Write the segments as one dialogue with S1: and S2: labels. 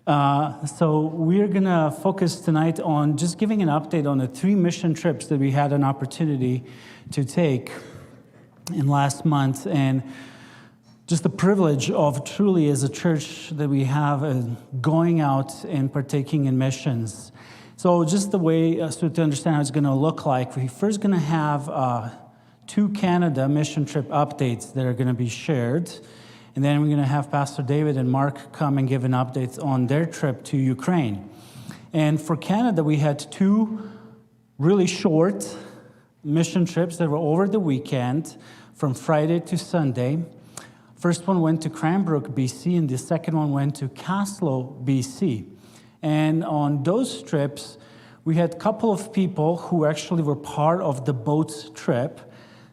S1: So we're going to focus tonight on just giving an update on the 3 mission trips that we had an opportunity to take in last month, and just the privilege of truly as a church that we have going out and partaking in missions. So just the way so to understand how it's going to look like, we're first going to have 2 Canada mission trip updates that are going to be shared. And then we're going to have Pastor David and Mark come and give an update on their trip to Ukraine. And for Canada, we had 2 really short mission trips that were over the weekend from Friday to Sunday. First one went to Cranbrook, BC, and the second one went to Caslow, BC. And on those trips, we had a couple of people who actually were part of the boat trip.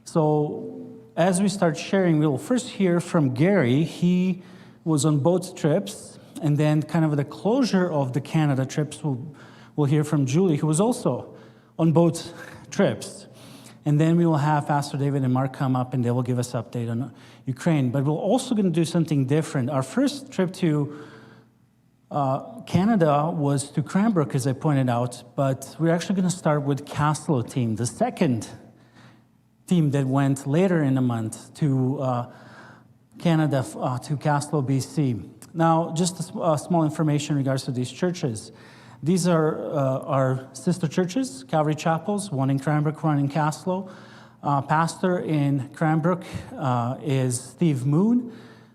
S1: So as we start sharing, we'll first hear from Gary. He was on both trips, and then kind of the closure of the Canada trips, we'll hear from Julie, who was also on both trips. And then we will have Pastor David and Mark come up, and they will give us an update on Ukraine. But we're also going to do something different. Our first trip to Canada was to Cranbrook, as I pointed out, but we're actually going to start with Caslow team, the second team that went later in the month to Canada, to Caslow, BC. Now, just a small information in regards to these churches. These are our sister churches, Calvary Chapels, one in Cranbrook, one in Caslow. Pastor in Cranbrook is Steve Moon.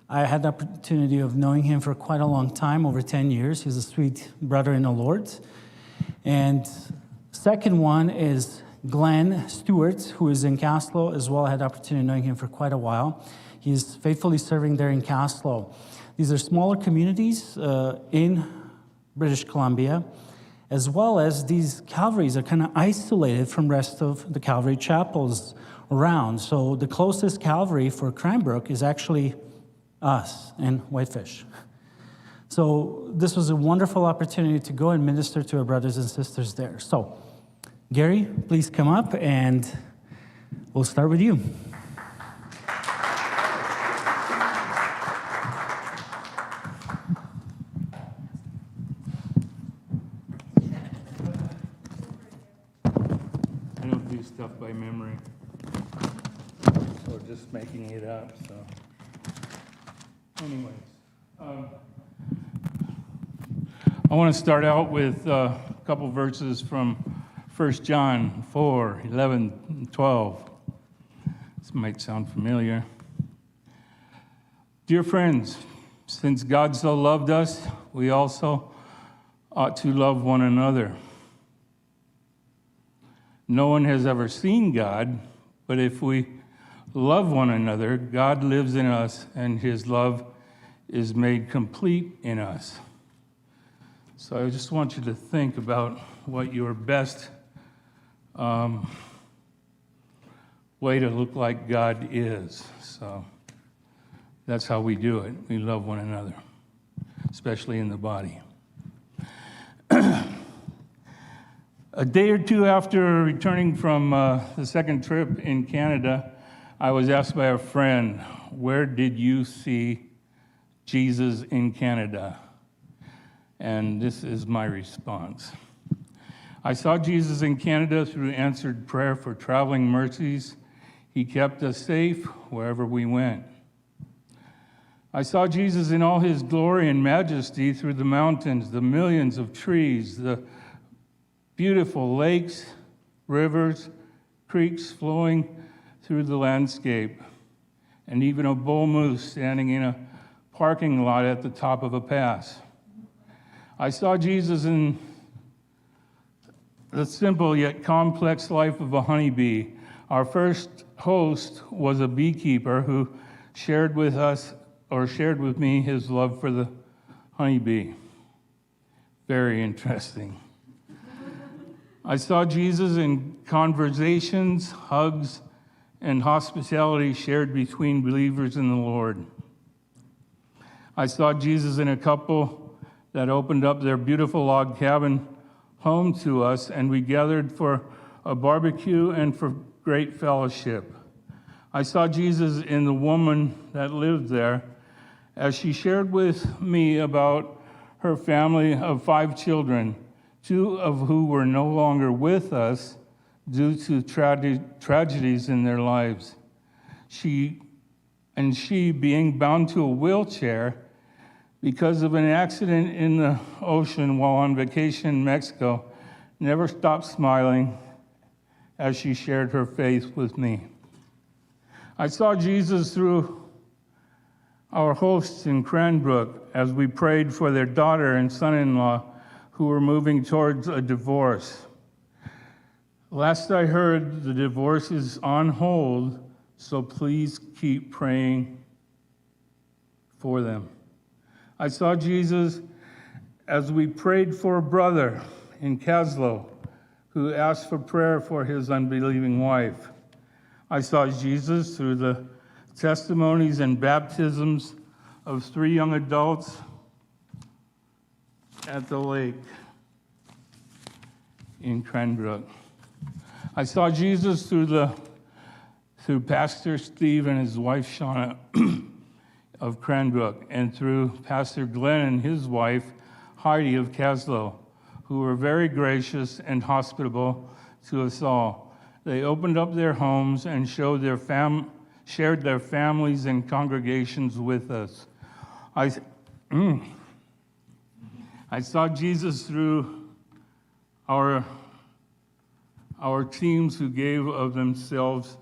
S1: I had the opportunity of knowing him for quite a long time, over 10 years. He's a sweet brother in the Lord. And second one is Glenn Stewart, who is in Caslow as well. I had the opportunity of knowing him for quite a while. He's faithfully serving there in Caslow. These are smaller communities in British Columbia, as well as these Calvaries are kind of isolated from the rest of the Calvary chapels around. So the closest Calvary for Cranbrook is actually us in Whitefish. So this was a wonderful opportunity to go and minister to our brothers and sisters there. So Gary, please come up, and we'll start with you.
S2: I don't do stuff by memory, or just making it up, so. Anyways, I want to start out with a couple verses from 1 John 4, 11, and 12. This might sound familiar. Dear friends, since God so loved us, we also ought to love one another. No one has ever seen God, but if we love one another, God lives in us, and his love is made complete in us. So I just want you to think about what your best way to look like God is. So that's how we do it. We love one another, especially in the body. A day or two after returning from the second trip in Canada, I was asked by a friend, "Where did you see Jesus in Canada?" And this is my response. I saw Jesus in Canada through answered prayer for traveling mercies. He kept us safe wherever we went. I saw Jesus in all his glory and majesty through the mountains, the millions of trees, the beautiful lakes, rivers, creeks flowing through the landscape, and even a bull moose standing in a parking lot at the top of a pass. I saw Jesus in the simple yet complex life of a honeybee. Our first host was a beekeeper who shared with me his love for the honeybee. Very interesting. I saw Jesus in conversations, hugs, and hospitality shared between believers in the Lord. I saw Jesus in a couple that opened up their beautiful log cabin home to us, and we gathered for a barbecue and for great fellowship. I saw Jesus in the woman that lived there as she shared with me about her family of 5 children, 2 of who were no longer with us due to tragedies in their lives. She, being bound to a wheelchair because of an accident in the ocean while on vacation in Mexico, never stopped smiling as she shared her faith with me. I saw Jesus through our hosts in Cranbrook as we prayed for their daughter and son-in-law who were moving towards a divorce. Last I heard, the divorce is on hold, so please keep praying for them. I saw Jesus as we prayed for a brother in Kaslo who asked for prayer for his unbelieving wife. I saw Jesus through the testimonies and baptisms of 3 young adults at the lake in Cranbrook. I saw Jesus through Pastor Steve and his wife Shauna of Cranbrook, and through Pastor Glenn and his wife Heidi of Kaslo, who were very gracious and hospitable to us all. They opened up their homes and shared their families and congregations with us. I saw Jesus through our teams who gave of themselves,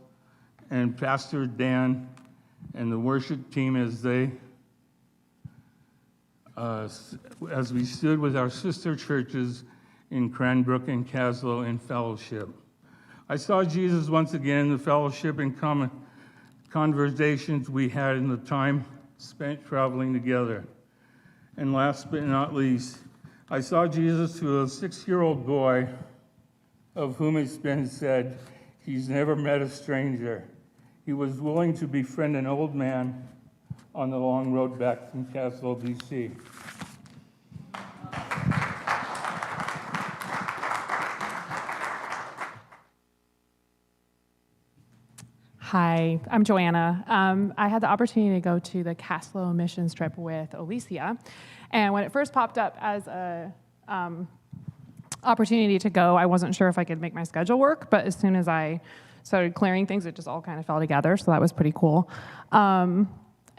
S2: and Pastor Dan and the worship team as we stood with our sister churches in Cranbrook and Kaslo in fellowship. I saw Jesus once again in the fellowship and common conversations we had in the time spent traveling together. And last but not least, I saw Jesus through a 6-year-old boy of whom it's been said he's never met a stranger. He was willing to befriend an old man on the long road back from Castle, BC.
S3: Hi, I'm Joanna. I had the opportunity to go to the Kaslo missions trip with Alicia, and when it first popped up as a opportunity to go, I wasn't sure if I could make my schedule work, but as soon as I started clearing things, it just all kind of fell together, so that was pretty cool.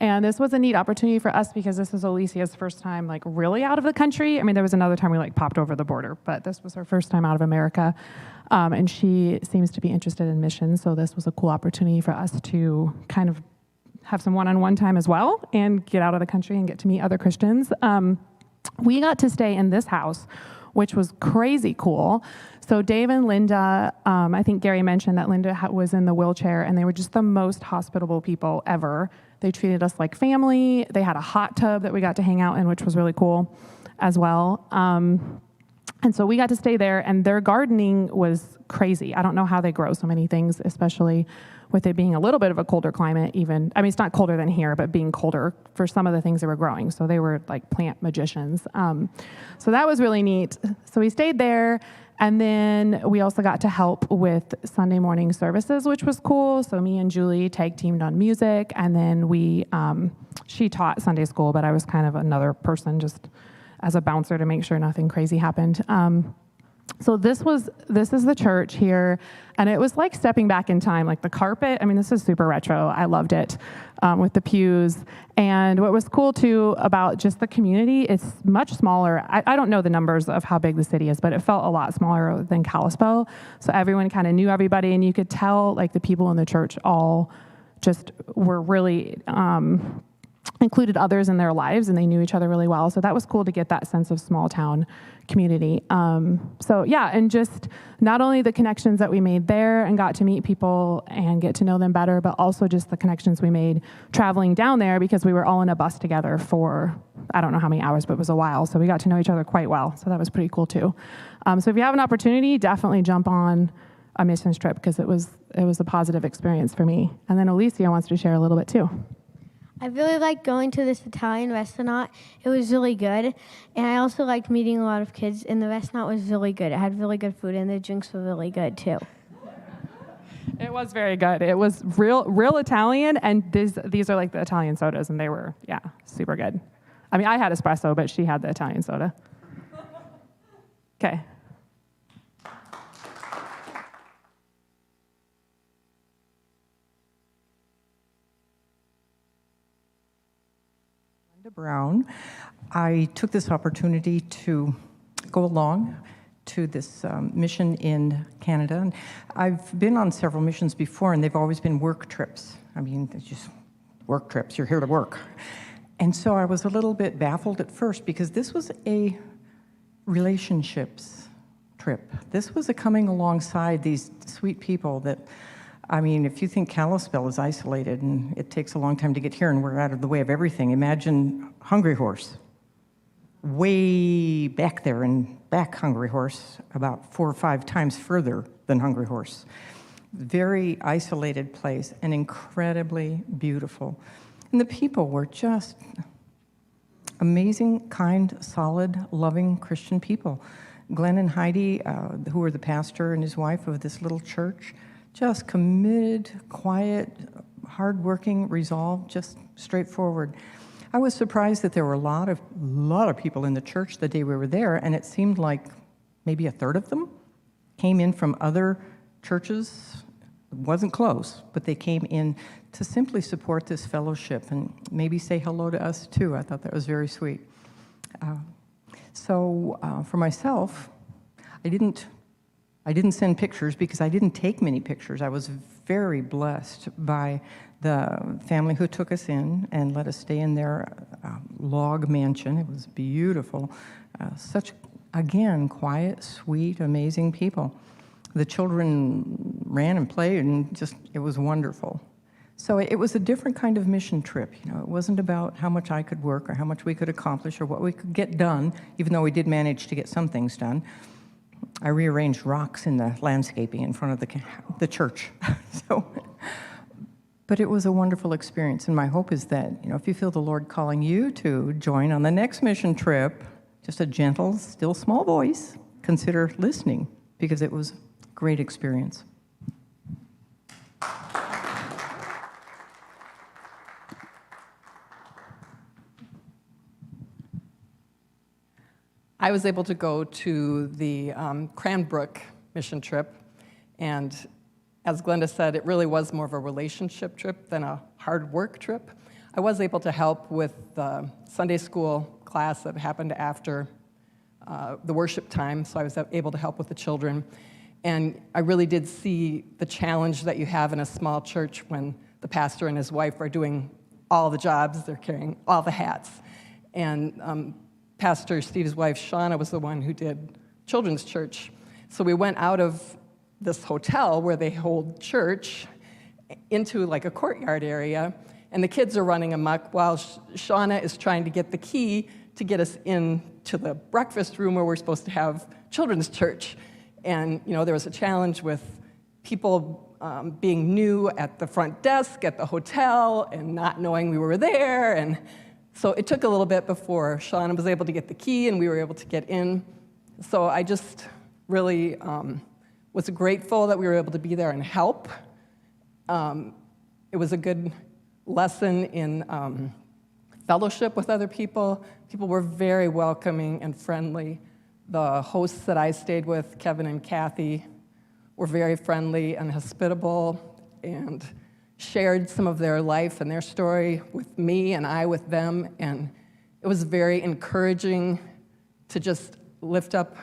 S3: And this was a neat opportunity for us because this was Alicia's first time like really out of the country. I mean, there was another time we like popped over the border, but this was her first time out of America. And she seems to be interested in missions, so this was a cool opportunity for us to kind of have some one-on-one time as well and get out of the country and get to meet other Christians. We got to stay in this house, which was crazy cool. So Dave and Linda, I think Gary mentioned that Linda was in the wheelchair, and they were just the most hospitable people ever. They treated us like family. They had a hot tub that we got to hang out in, which was really cool as well. And so we got to stay there, and their gardening was crazy. I don't know how they grow so many things, especially with it being a little bit of a colder climate even. I mean, it's not colder than here, but being colder for some of the things they were growing. So they were like plant magicians. So that was really neat. So we stayed there, and then we also got to help with Sunday morning services, which was cool. So me and Julie tag teamed on music, and then she taught Sunday school, but I was kind of another person just as a bouncer to make sure nothing crazy happened. So this is the church here, and it was like stepping back in time. Like the carpet, I mean, this is super retro. I loved it with the pews. And what was cool too about just the community, it's much smaller. I don't know the numbers of how big the city is, but it felt a lot smaller than Kalispell. So everyone kind of knew everybody, and you could tell like the people in the church all just were really included others in their lives, and they knew each other really well. So that was cool to get that sense of small town community. So yeah, and just not only the connections that we made there and got to meet people and get to know them better, but also just the connections we made traveling down there, because we were all in a bus together for, I don't know how many hours, but it was a while. So we got to know each other quite well. So that was pretty cool too. So if you have an opportunity, definitely jump on a missions trip, because it was a positive experience for me. And then Alicia wants to share a little bit too.
S4: I really liked going to this Italian restaurant. It was really good. And I also liked meeting a lot of kids, and the restaurant was really good. It had really good food, and the drinks were really good too.
S3: It was very good. It was real Italian, and these are like the Italian sodas, and they were, yeah, super good. I mean, I had espresso, but she had the Italian soda. Okay.
S5: Linda Brown. I took this opportunity to go along to this mission in Canada. And I've been on several missions before, and they've always been work trips. I mean, it's just work trips. You're here to work. And so I was a little bit baffled at first because this was a relationships trip. This was a coming alongside these sweet people that, I mean, if you think Kalispell is isolated and it takes a long time to get here and we're out of the way of everything, imagine Hungry Horse. Way back there and back Hungry Horse, about 4 or 5 times further than Hungry Horse. Very isolated place and incredibly beautiful. And the people were just amazing, kind, solid, loving Christian people. Glenn and Heidi, who were the pastor and his wife of this little church, just committed, quiet, hardworking, resolved, just straightforward. I was surprised that there were a lot of people in the church the day we were there, and it seemed like maybe a third of them came in from other churches. It wasn't close, but they came in to simply support this fellowship and maybe say hello to us too. I thought that was very sweet. So for myself, I didn't send pictures because I didn't take many pictures. I was very blessed by the family who took us in and let us stay in their log mansion. It was beautiful. Such, again, quiet, sweet, amazing people. The children ran and played, and just, it was wonderful. So it was a different kind of mission trip. You know, it wasn't about how much I could work or how much we could accomplish or what we could get done, even though we did manage to get some things done. I rearranged rocks in the landscaping in front of the church. But it was a wonderful experience, and my hope is that, you know, if you feel the Lord calling you to join on the next mission trip, just a gentle, still small voice, consider listening, because it was a great experience.
S6: I was able to go to the Cranbrook mission trip, and as Glenda said, it really was more of a relationship trip than a hard work trip. I was able to help with the Sunday school class that happened after the worship time, so I was able to help with the children. And I really did see the challenge that you have in a small church when the pastor and his wife are doing all the jobs, they're carrying all the hats. And Pastor Steve's wife, Shauna, was the one who did children's church. So we went out of this hotel where they hold church into like a courtyard area, and the kids are running amok while Shauna is trying to get the key to get us into the breakfast room where we're supposed to have children's church. And you know, there was a challenge with people being new at the front desk at the hotel and not knowing we were there, and so it took a little bit before Shauna was able to get the key and we were able to get in. So I just really was grateful that we were able to be there and help. It was a good lesson in fellowship with other people. People were very welcoming and friendly. The hosts that I stayed with, Kevin and Kathy, were very friendly and hospitable and shared some of their life and their story with me and I with them. And it was very encouraging to just lift up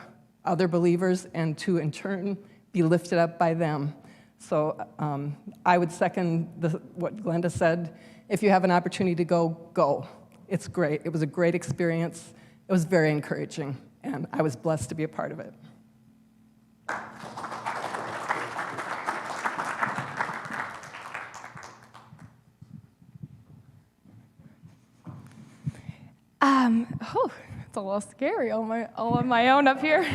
S6: other believers and to, in turn, be lifted up by them. So I would second what Glenda said. If you have an opportunity to go, go. It's great. It was a great experience. It was very encouraging, and I was blessed to be a part of it.
S7: It's a little scary all on my own up here.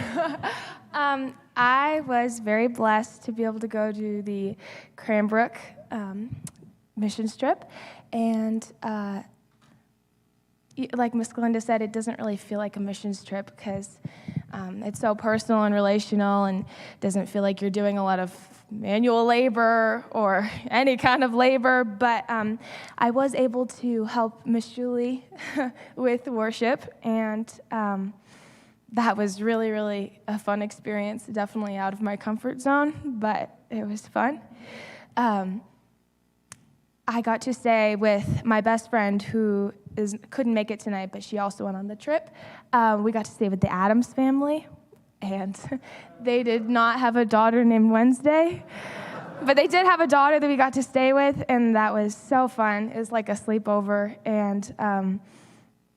S7: I was very blessed to be able to go to the Cranbrook mission trip, and like Miss Glenda said, it doesn't really feel like a missions trip because It's so personal and relational and doesn't feel like you're doing a lot of manual labor or any kind of labor, but I was able to help Miss Julie with worship, and that was really, really a fun experience, definitely out of my comfort zone, but it was fun. I got to stay with my best friend who couldn't make it tonight, but she also went on the trip. We got to stay with the Addams family, and they did not have a daughter named Wednesday, but they did have a daughter that we got to stay with, and that was so fun. It was like a sleepover, and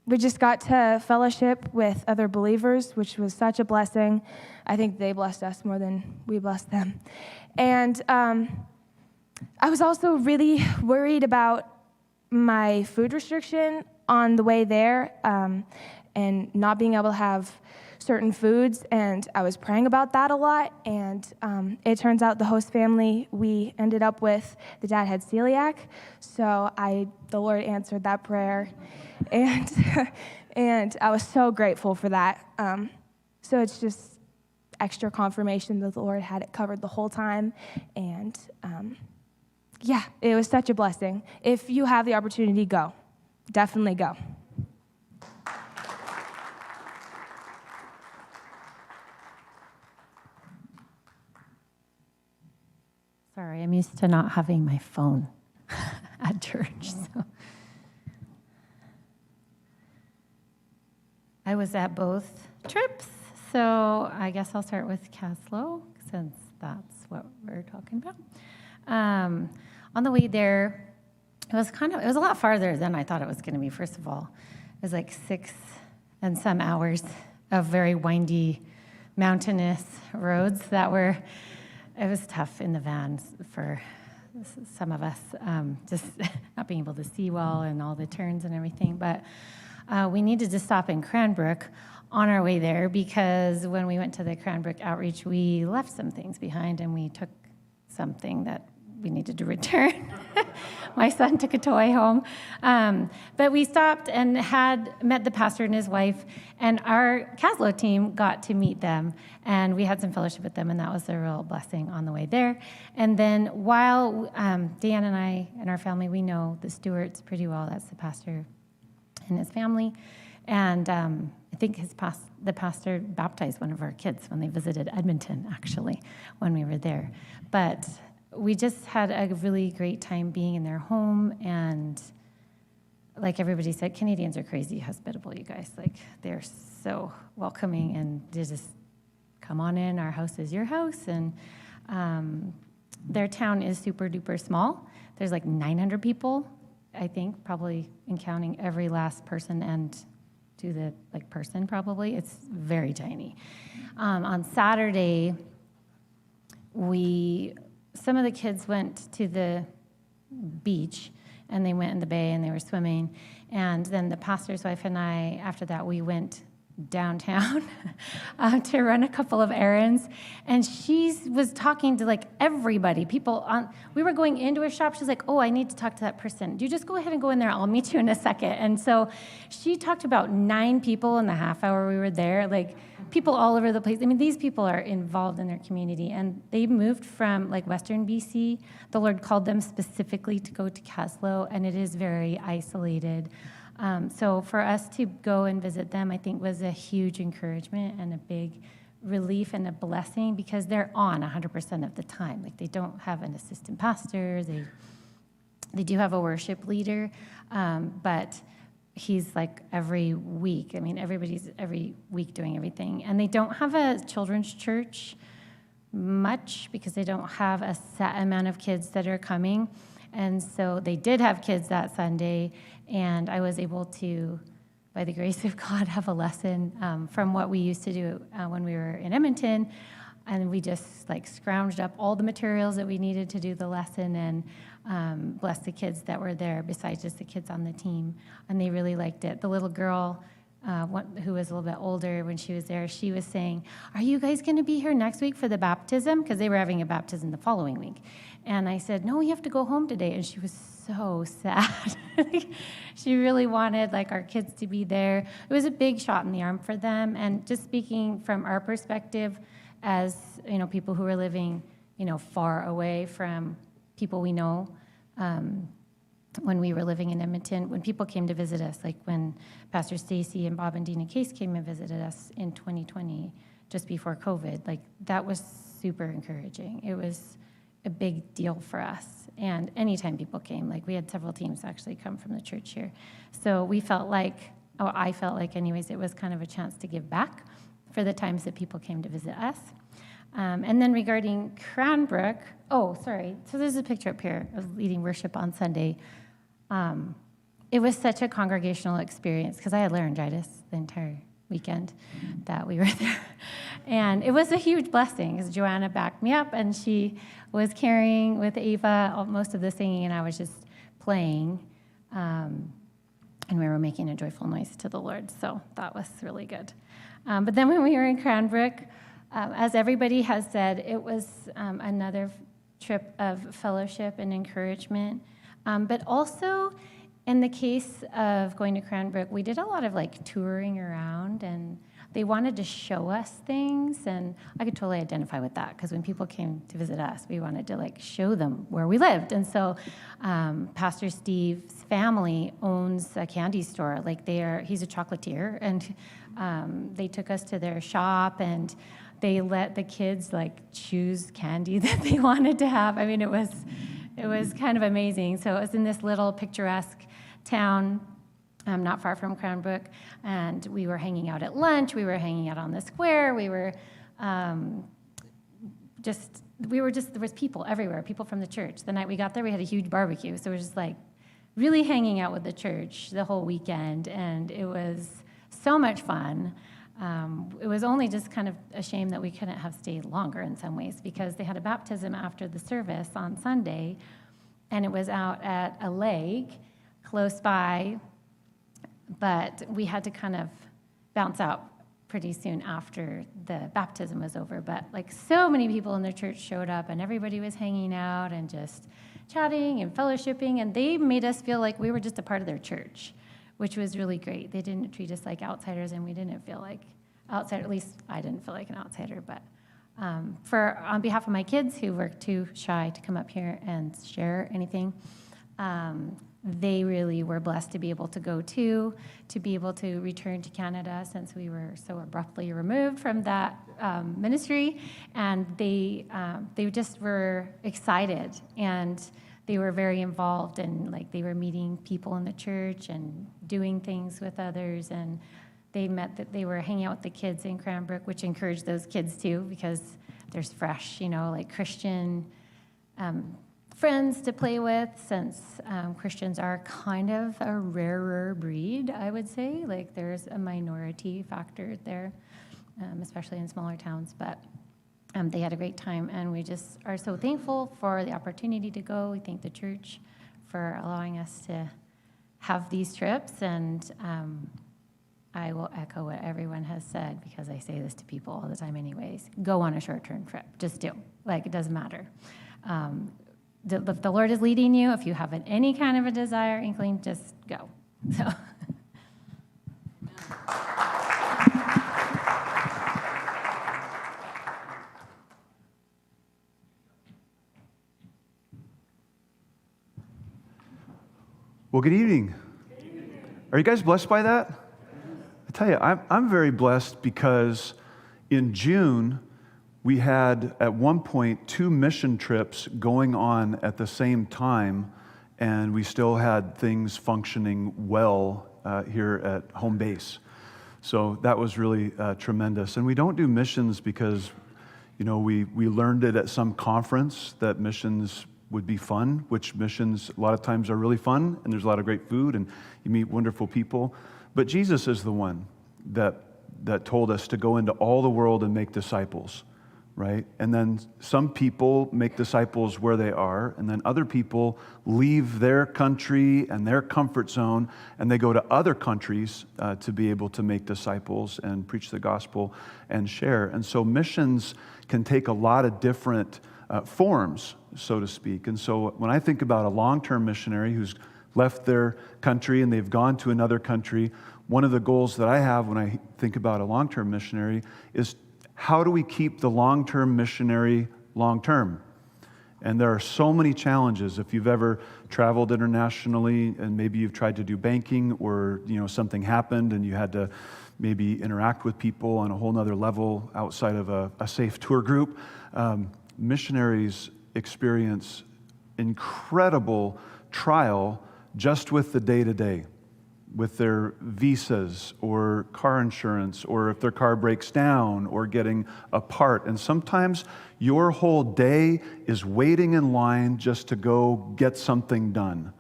S7: we just got to fellowship with other believers, which was such a blessing. I think they blessed us more than we blessed them. And I was also really worried about my food restriction on the way there, and not being able to have certain foods, and I was praying about that a lot, and it turns out the host family we ended up with, the dad had celiac, so the Lord answered that prayer, and and I was so grateful for that. So it's just extra confirmation that the Lord had it covered the whole time, and yeah, it was such a blessing. If you have the opportunity, go. Definitely go.
S8: Sorry, I'm used to not having my phone at church. So I was at both trips, so I guess I'll start with Caslow since that's what we're talking about. On the way there, it was a lot farther than I thought it was going to be. First of all, it was like 6 and some hours of very windy, mountainous roads it was tough in the vans for some of us, just not being able to see well and all the turns and everything. But we needed to stop in Cranbrook on our way there because when we went to the Cranbrook outreach, we left some things behind and we took something that we needed to return. My son took a toy home. But we stopped and had met the pastor and his wife, and our Caslow team got to meet them, and we had some fellowship with them, and that was a real blessing on the way there. And then while Dan and I and our family, we know the Stewarts pretty well. That's the pastor and his family. And I think the pastor baptized one of our kids when they visited Edmonton, actually, when we were there. But we just had a really great time being in their home, and like everybody said, Canadians are crazy hospitable, you guys. Like, they're so welcoming, and they just come on in. Our house is your house, and their town is super duper small. There's like 900 people, I think, probably in counting every last person and to the person probably. It's very tiny. On Saturday, some of the kids went to the beach, and they went in the bay, and they were swimming. And then the pastor's wife and I, after that, we went downtown to run a couple of errands. And she was talking to everybody, we were going into a shop. She's like, oh, I need to talk to that person. You just go ahead and go in there. I'll meet you in a second. And so she talked to about 9 people in the half hour we were there, people all over the place. I mean, these people are involved in their community, and they moved from Western BC. The Lord called them specifically to go to Caslow, and it is very isolated. So for us to go and visit them, I think, was a huge encouragement and a big relief and a blessing, because they're on 100% of the time. They don't have an assistant pastor. They do have a worship leader, but he's every week. I mean, everybody's every week doing everything. And they don't have a children's church much because they don't have a set amount of kids that are coming. And so they did have kids that Sunday, and I was able to, by the grace of God, have a lesson from what we used to do when we were in Edmonton. And we just scrounged up all the materials that we needed to do the lesson, and blessed the kids that were there besides just the kids on the team. And they really liked it. The little girl who was a little bit older when she was there, she was saying, are you guys going to be here next week for the baptism? Because they were having a baptism the following week. And I said, no, we have to go home today. And she was so sad. She really wanted like our kids to be there. It was a big shot in the arm for them. And just speaking from our perspective as, people who are living, far away from people we know, when we were living in Edmonton, when people came to visit us, like when Pastor Stacy and Bob and Dina Case came and visited us in 2020, just before COVID, like that was super encouraging. It was a big deal for us. And anytime people came, like we had several teams actually come from the church here. So we felt like, I felt like anyways, it was kind of a chance to give back for the times that people came to visit us. And then regarding Cranbrook, so there's a picture up here of leading worship on Sunday. It was such a congregational experience because I had laryngitis the entire weekend that we were there. And it was a huge blessing because Joanna backed me up and she was carrying with Ava most of the singing and I was just playing. And we were making a joyful noise to the Lord. So that was really good. But then when we were in Cranbrook, as everybody has said, it was another trip of fellowship and encouragement. But also, in the case of going to Cranbrook, we did a lot of like touring around, and they wanted to show us things, and I could totally identify with that because when people came to visit us, we wanted to like show them where we lived. And so, Pastor Steve's family owns a candy store. Like he's a chocolatier, and they took us to their shop and they let the kids like choose candy that they wanted to have. I mean, it was kind of amazing. So it was in this little picturesque town, not far from Cranbrook, and we were hanging out at lunch. We were hanging out on the square. There was people everywhere, people from the church. The night we got there, we had a huge barbecue. So we were just like really hanging out with the church the whole weekend, and it was so much fun. It was only just kind of a shame that we couldn't have stayed longer in some ways because they had a baptism after the service on Sunday, and it was out at a lake close by, but we had to kind of bounce out pretty soon after the baptism was over. But like so many people in the church showed up, and everybody was hanging out and just chatting and fellowshipping, and they made us feel like we were just a part of their church, which was really great. They didn't treat us like outsiders, and we didn't feel like outsiders. At least I didn't feel like an outsider. But on behalf of my kids who were too shy to come up here and share anything, they really were blessed to be able to go to be able to return to Canada since we were so abruptly removed from that ministry. And they just were excited, and they were very involved, and like they were meeting people in the church and doing things with others, and they were hanging out with the kids in Cranbrook, which encouraged those kids too because there's fresh, like Christian friends to play with, since Christians are kind of a rarer breed, I would say. Like there's a minority factor there, especially in smaller towns, but they had a great time, and we just are so thankful for the opportunity to go. We thank the church for allowing us to have these trips, and I will echo what everyone has said because I say this to people all the time anyways. Go on a short-term trip. Just do. Like, it doesn't matter. If the Lord is leading you, if you have any kind of a desire, inkling, just go. So.
S9: Well, good evening. Are you guys blessed by that? I tell you, I'm very blessed because in June, we had at one point 2 mission trips going on at the same time, and we still had things functioning well here at home base. So that was really tremendous. And we don't do missions because, we learned it at some conference that missions would be fun, which missions a lot of times are really fun, and there's a lot of great food, and you meet wonderful people. But Jesus is the one that told us to go into all the world and make disciples, right? And then some people make disciples where they are, and then other people leave their country and their comfort zone, and they go to other countries to be able to make disciples and preach the gospel and share. And so missions can take a lot of different forms, so to speak. And so when I think about a long-term missionary who's left their country and they've gone to another country, one of the goals that I have when I think about a long-term missionary is how do we keep the long-term missionary long-term? And there are so many challenges. If you've ever traveled internationally and maybe you've tried to do banking or something happened and you had to maybe interact with people on a whole nother level outside of a safe tour group, missionaries experience incredible trial just with the day-to-day, with their visas or car insurance, or if their car breaks down or getting a part. And sometimes your whole day is waiting in line just to go get something done.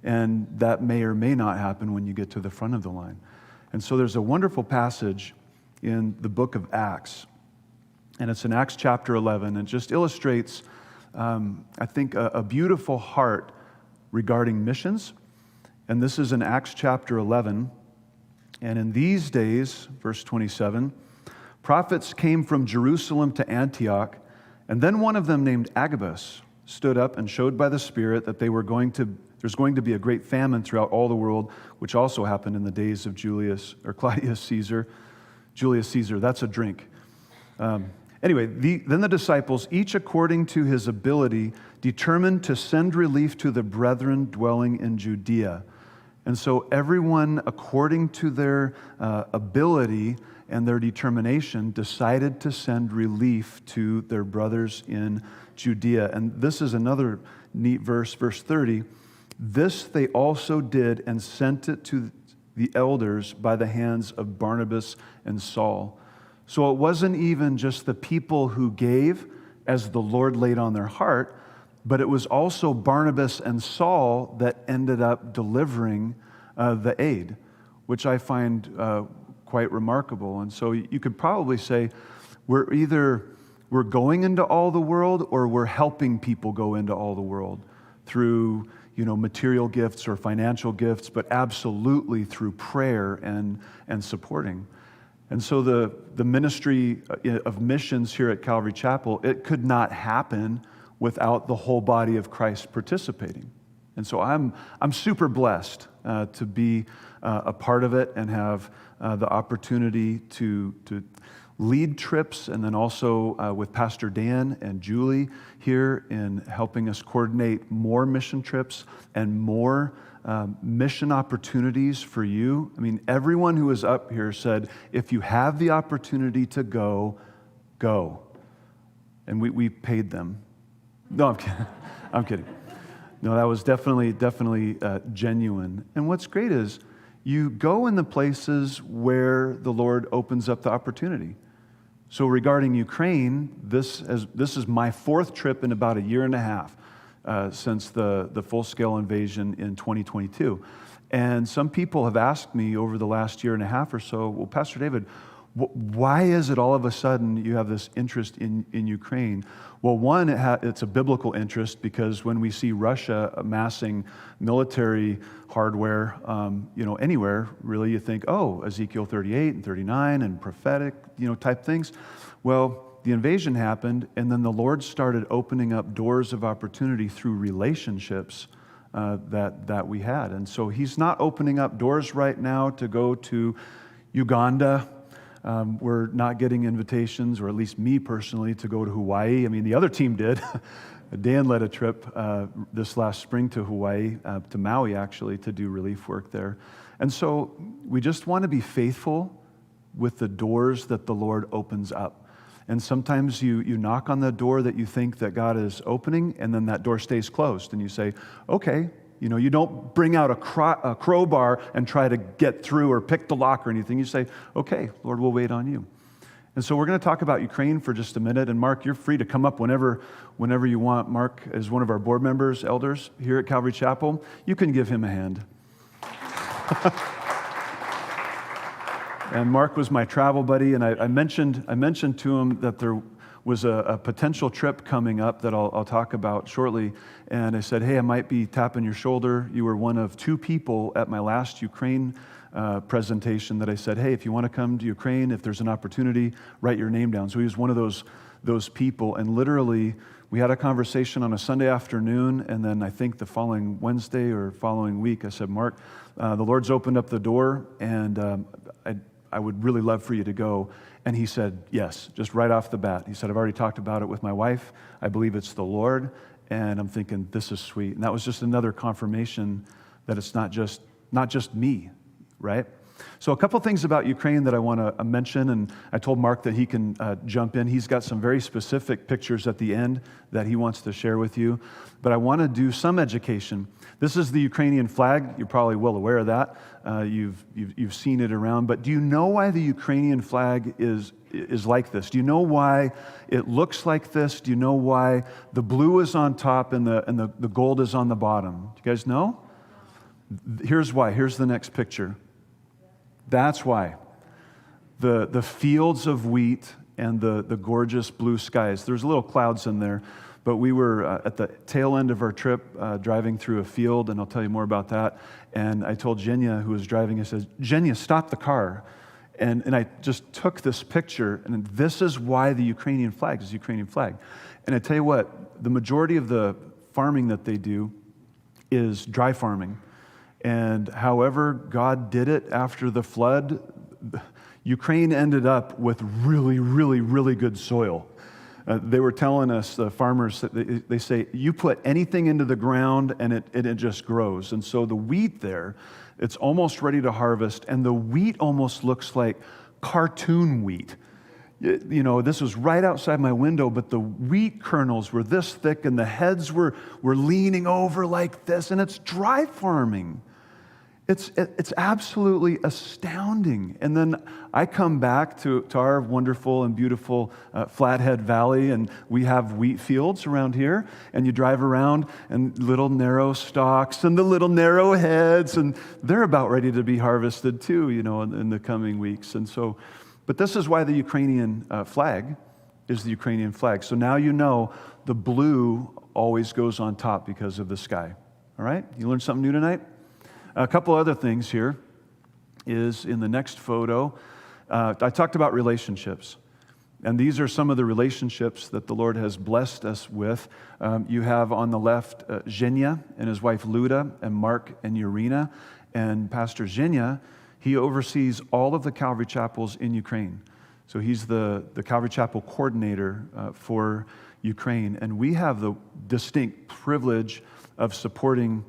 S9: And that may or may not happen when you get to the front of the line. And so there's a wonderful passage in the book of Acts, and it's in Acts chapter 11. It just illustrates, I think, a beautiful heart regarding missions. And this is in Acts chapter 11. And in these days, verse 27, prophets came from Jerusalem to Antioch, and then one of them named Agabus stood up and showed by the Spirit that there's going to be a great famine throughout all the world, which also happened in the days of Claudius Caesar. Julius Caesar, that's a drink. Anyway, then the disciples, each according to his ability, determined to send relief to the brethren dwelling in Judea. And so everyone, according to their ability and their determination, decided to send relief to their brothers in Judea. And this is another neat verse, verse 30. This they also did and sent it to the elders by the hands of Barnabas and Saul. So it wasn't even just the people who gave as the Lord laid on their heart, but it was also Barnabas and Saul that ended up delivering the aid, which I find quite remarkable. And so you could probably say we're going into all the world, or we're helping people go into all the world through material gifts or financial gifts, but absolutely through prayer and supporting. And so the ministry of missions here at Calvary Chapel, it could not happen without the whole body of Christ participating. And so I'm super blessed to be a part of it and have the opportunity to lead trips, and then also with Pastor Dan and Julie here in helping us coordinate more mission trips and more mission opportunities for you. I mean, everyone who is up here said, if you have the opportunity to go, go. And we paid them. No, I'm kidding. I'm kidding. No, that was definitely genuine. And what's great is you go in the places where the Lord opens up the opportunity. So regarding Ukraine, this is my fourth trip in about a year and a half since the full-scale invasion in 2022. And some people have asked me over the last year and a half or so, well, Pastor David, why is it all of a sudden you have this interest in Ukraine? Well, one, it's a biblical interest, because when we see Russia amassing military hardware, anywhere, really, you think, oh, Ezekiel 38 and 39 and prophetic, type things. Well, the invasion happened, and then the Lord started opening up doors of opportunity through relationships that we had. And so He's not opening up doors right now to go to Uganda. We're not getting invitations, or at least me personally, to go to Hawaii. I mean, the other team did. Dan led a trip this last spring to Hawaii, to Maui actually, to do relief work there. And so we just want to be faithful with the doors that the Lord opens up. And sometimes you knock on the door that you think that God is opening, and then that door stays closed. And you say, okay, you don't bring out a crowbar and try to get through or pick the lock or anything. You say, okay, Lord, we'll wait on you. And so we're going to talk about Ukraine for just a minute. And Mark, you're free to come up whenever you want. Mark is one of our board members, elders here at Calvary Chapel. You can give him a hand. And Mark was my travel buddy, and I mentioned to him that there was a potential trip coming up that I'll talk about shortly. And I said, hey, I might be tapping your shoulder. You were one of two people at my last Ukraine presentation that I said, hey, if you want to come to Ukraine, if there's an opportunity, write your name down. So he was one of those people, and literally we had a conversation on a Sunday afternoon, and then I think the following Wednesday or following week, I said, Mark, the Lord's opened up the door, and I would really love for you to go. And he said, yes, just right off the bat. He said, I've already talked about it with my wife. I believe it's the Lord. And I'm thinking, this is sweet. And that was just another confirmation that it's not just me, right? So a couple things about Ukraine that I want to mention, and I told Mark that he can jump in. He's got some very specific pictures at the end that he wants to share with you. But I want to do some education. This is the Ukrainian flag. You're probably well aware of that. You've seen it around. But do you know why the Ukrainian flag is like this? Do you know why it looks like this? Do you know why the blue is on top and the gold is on the bottom? Do you guys know? Here's why. Here's the next picture. That's why. The fields of wheat and the gorgeous blue skies. There's little clouds in there, but we were at the tail end of our trip driving through a field, and I'll tell you more about that. And I told Jenya, who was driving, I said, Jenya, stop the car. And I just took this picture, and this is why the Ukrainian flag is the Ukrainian flag. And I tell you what, the majority of the farming that they do is dry farming. And however God did it after the flood, Ukraine ended up with really, really, really good soil. They were telling us, the farmers, they say, you put anything into the ground and it just grows. And so the wheat there, it's almost ready to harvest, and the wheat almost looks like cartoon wheat. You know, this was right outside my window, but the wheat kernels were this thick and the heads were leaning over like this, and it's dry farming. It's absolutely astounding. And then I come back to our wonderful and beautiful Flathead Valley, and we have wheat fields around here, and you drive around and little narrow stalks and the little narrow heads, and they're about ready to be harvested too, you know, in the coming weeks. And so, but this is why the Ukrainian flag is the Ukrainian flag. So now you know the blue always goes on top because of the sky. All right? You learned something new tonight? A couple other things here is in the next photo. I talked about relationships. And these are some of the relationships that the Lord has blessed us with. You have on the left Zhenya and his wife Luda, and Mark and Urina. And Pastor Zhenya, he oversees all of the Calvary Chapels in Ukraine. So he's the Calvary Chapel coordinator for Ukraine. And we have the distinct privilege of supporting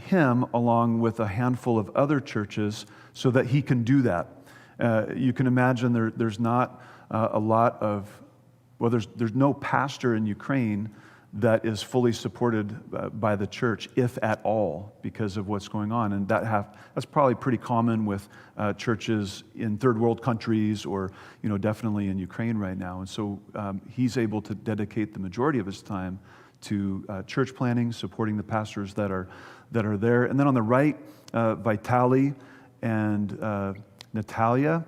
S9: him along with a handful of other churches so that he can do that. You can imagine there's not a lot of, well, there's no pastor in Ukraine that is fully supported by the church, if at all, because of what's going on. And that's probably pretty common with churches in third world countries, or definitely in Ukraine right now. And so he's able to dedicate the majority of his time to church planning, supporting the pastors that are there. And then on the right, Vitali and Natalia.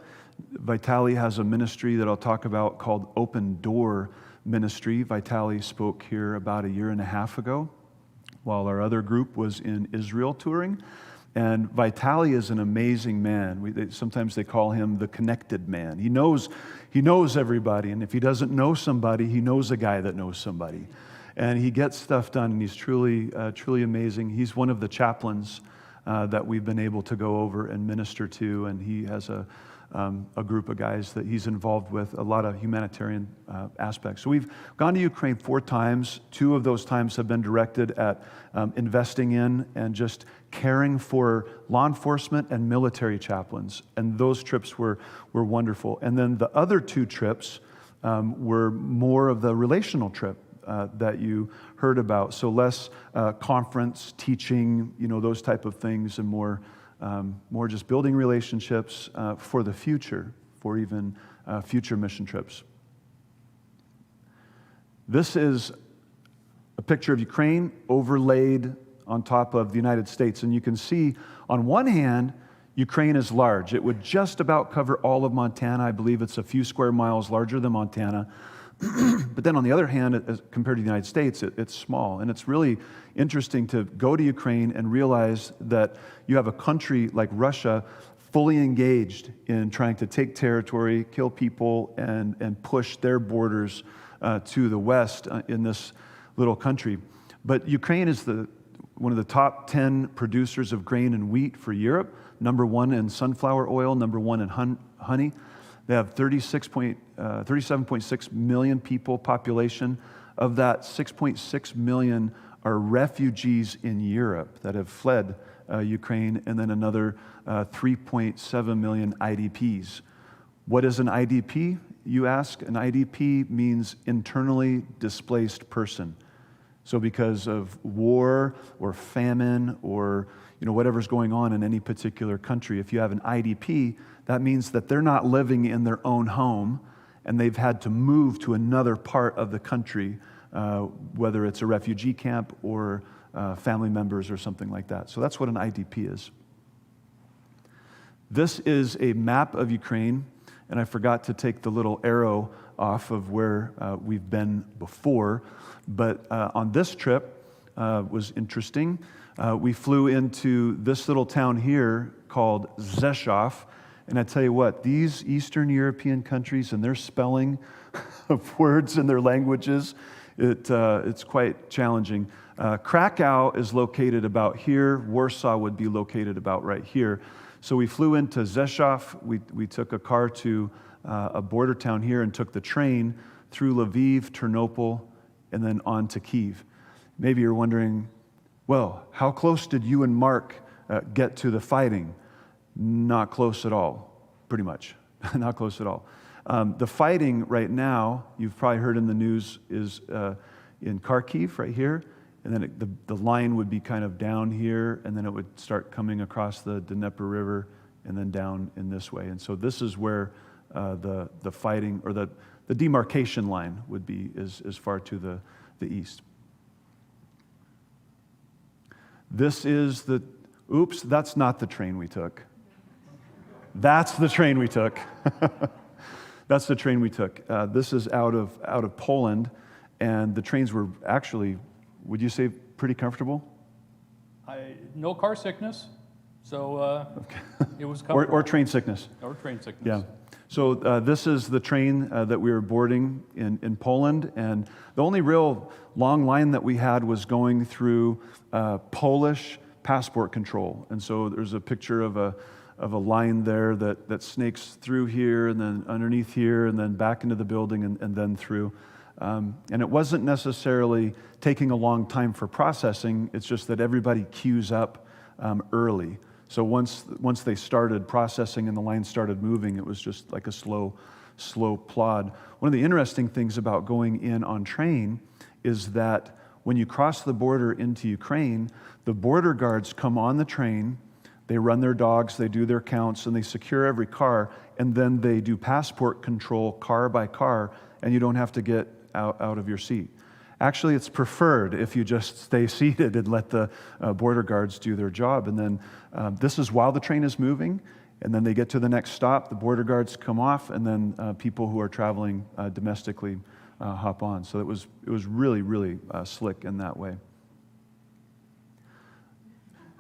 S9: Vitali has a ministry that I'll talk about called Open Door Ministry. Vitali spoke here about 1.5 years ago while our other group was in Israel touring. And Vitali is an amazing man. Sometimes they call him the connected man. He knows everybody, and if he doesn't know somebody, he knows a guy that knows somebody. And he gets stuff done, and he's truly amazing. He's one of the chaplains that we've been able to go over and minister to, and he has a group of guys that he's involved with, a lot of humanitarian aspects. So we've gone to Ukraine 4 times. 2 of those times have been directed at investing in and just caring for law enforcement and military chaplains. And those trips were wonderful. And then the other 2 trips were more of the relational trip that you heard about. So less conference, teaching, those type of things, and more just building relationships for the future, for even future mission trips. This is a picture of Ukraine overlaid on top of the United States. And you can see, on one hand, Ukraine is large. It would just about cover all of Montana. I believe it's a few square miles larger than Montana. But then on the other hand, as compared to the United States, it's small. And it's really interesting to go to Ukraine and realize that you have a country like Russia fully engaged in trying to take territory, kill people, and push their borders to the west in this little country. But Ukraine is one of the top 10 producers of grain and wheat for Europe, number one in sunflower oil, number one in honey. They have 37.6 million people population. Of that, 6.6 million are refugees in Europe that have fled Ukraine, and then another 3.7 million IDPs. What is an IDP, you ask? An IDP means internally displaced person. So because of war or famine or whatever's going on in any particular country, if you have an IDP, that means that they're not living in their own home and they've had to move to another part of the country, whether it's a refugee camp or family members or something like that. So that's what an IDP is. This is a map of Ukraine, and I forgot to take the little arrow off of where we've been before. But on this trip was interesting. We flew into this little town here called Rzeszów. And I tell you what, these Eastern European countries and their spelling of words in their languages, it's quite challenging. Krakow is located about here. Warsaw would be located about right here. So we flew into Rzeszów. We took a car to a border town here and took the train through Lviv, Ternopil, and then on to Kyiv. Maybe you're wondering, well, how close did you and Mark get to the fighting? Not close at all, pretty much. Not close at all. The fighting right now, you've probably heard in the news, is in Kharkiv right here. And then the line would be kind of down here, and then it would start coming across the Dnieper River and then down in this way. And so this is where the fighting, or the demarcation line would be, is far to the east. This is oops, that's not the train we took. That's the train we took. That's the train we took. This is out of Poland, and the trains were actually, would you say, pretty comfortable?
S10: No car sickness, so it was comfortable.
S9: Or train sickness.
S10: Or train sickness.
S9: Yeah. So this is the train that we were boarding in Poland, and the only real long line that we had was going through Polish passport control. And so there's a picture of a line there that snakes through here and then underneath here and then back into the building and then through. And it wasn't necessarily taking a long time for processing, it's just that everybody queues up early. So once they started processing and the line started moving, it was just like a slow plod. One of the interesting things about going in on train is that when you cross the border into Ukraine, the border guards come on the train, they run their dogs, they do their counts, and they secure every car, and then they do passport control car by car, and you don't have to get out of your seat. Actually, it's preferred if you just stay seated and let the border guards do their job. And then this is while the train is moving, and then they get to the next stop, the border guards come off, and then people who are traveling domestically hop on. So it was really, really slick in that way.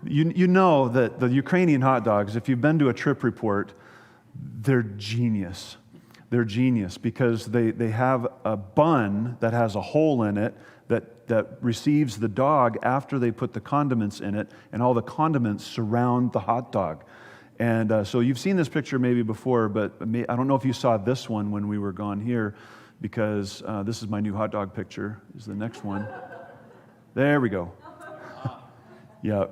S9: You know that the Ukrainian hot dogs, if you've been to a trip report, they're genius. They're genius because they have a bun that has a hole in it that receives the dog after they put the condiments in it, and all the condiments surround the hot dog. And so you've seen this picture maybe before, but I don't know if you saw this one when we were gone here, because this is my new hot dog picture, is the next one. There we go. Yeah.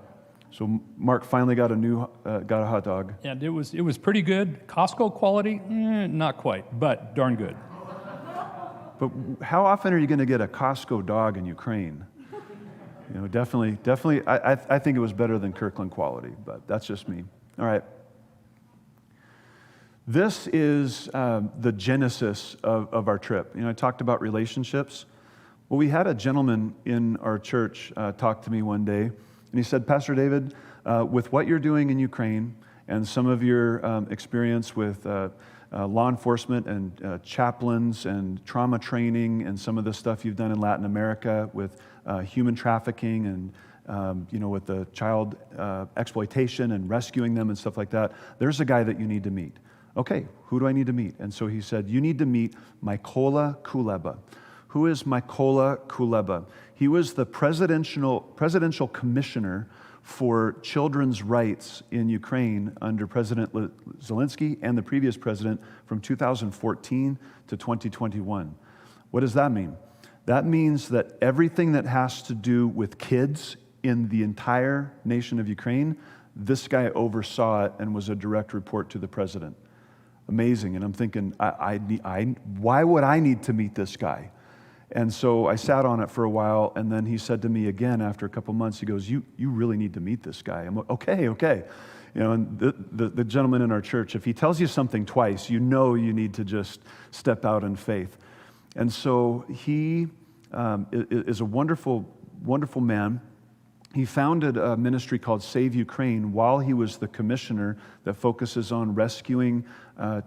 S9: So Mark finally got a hot dog.
S10: And it was pretty good. Costco quality, not quite, but darn good.
S9: But how often are you going to get a Costco dog in Ukraine? You know, definitely. I think it was better than Kirkland quality, but that's just me. All right. This is the genesis of our trip. You know, I talked about relationships. Well, we had a gentleman in our church talk to me one day. And he said, Pastor David, with what you're doing in Ukraine and some of your experience with law enforcement and chaplains and trauma training and some of the stuff you've done in Latin America with human trafficking with the child exploitation and rescuing them and stuff like that. There's a guy that you need to meet. Okay, who do I need to meet? And so he said, you need to meet Mykola Kuleba. Who is Mykola Kuleba? He was the presidential commissioner for children's rights in Ukraine under President Zelensky and the previous president from 2014 to 2021. What does that mean? That means that everything that has to do with kids in the entire nation of Ukraine, this guy oversaw it and was a direct report to the president. Amazing. And I'm thinking, why would I need to meet this guy? And so I sat on it for a while, and then he said to me again after a couple months, he goes, you really need to meet this guy. I'm like, okay. And the gentleman in our church, if he tells you something twice, you know you need to just step out in faith. And so he is a wonderful, wonderful man. He founded a ministry called Save Ukraine while he was the commissioner that focuses on rescuing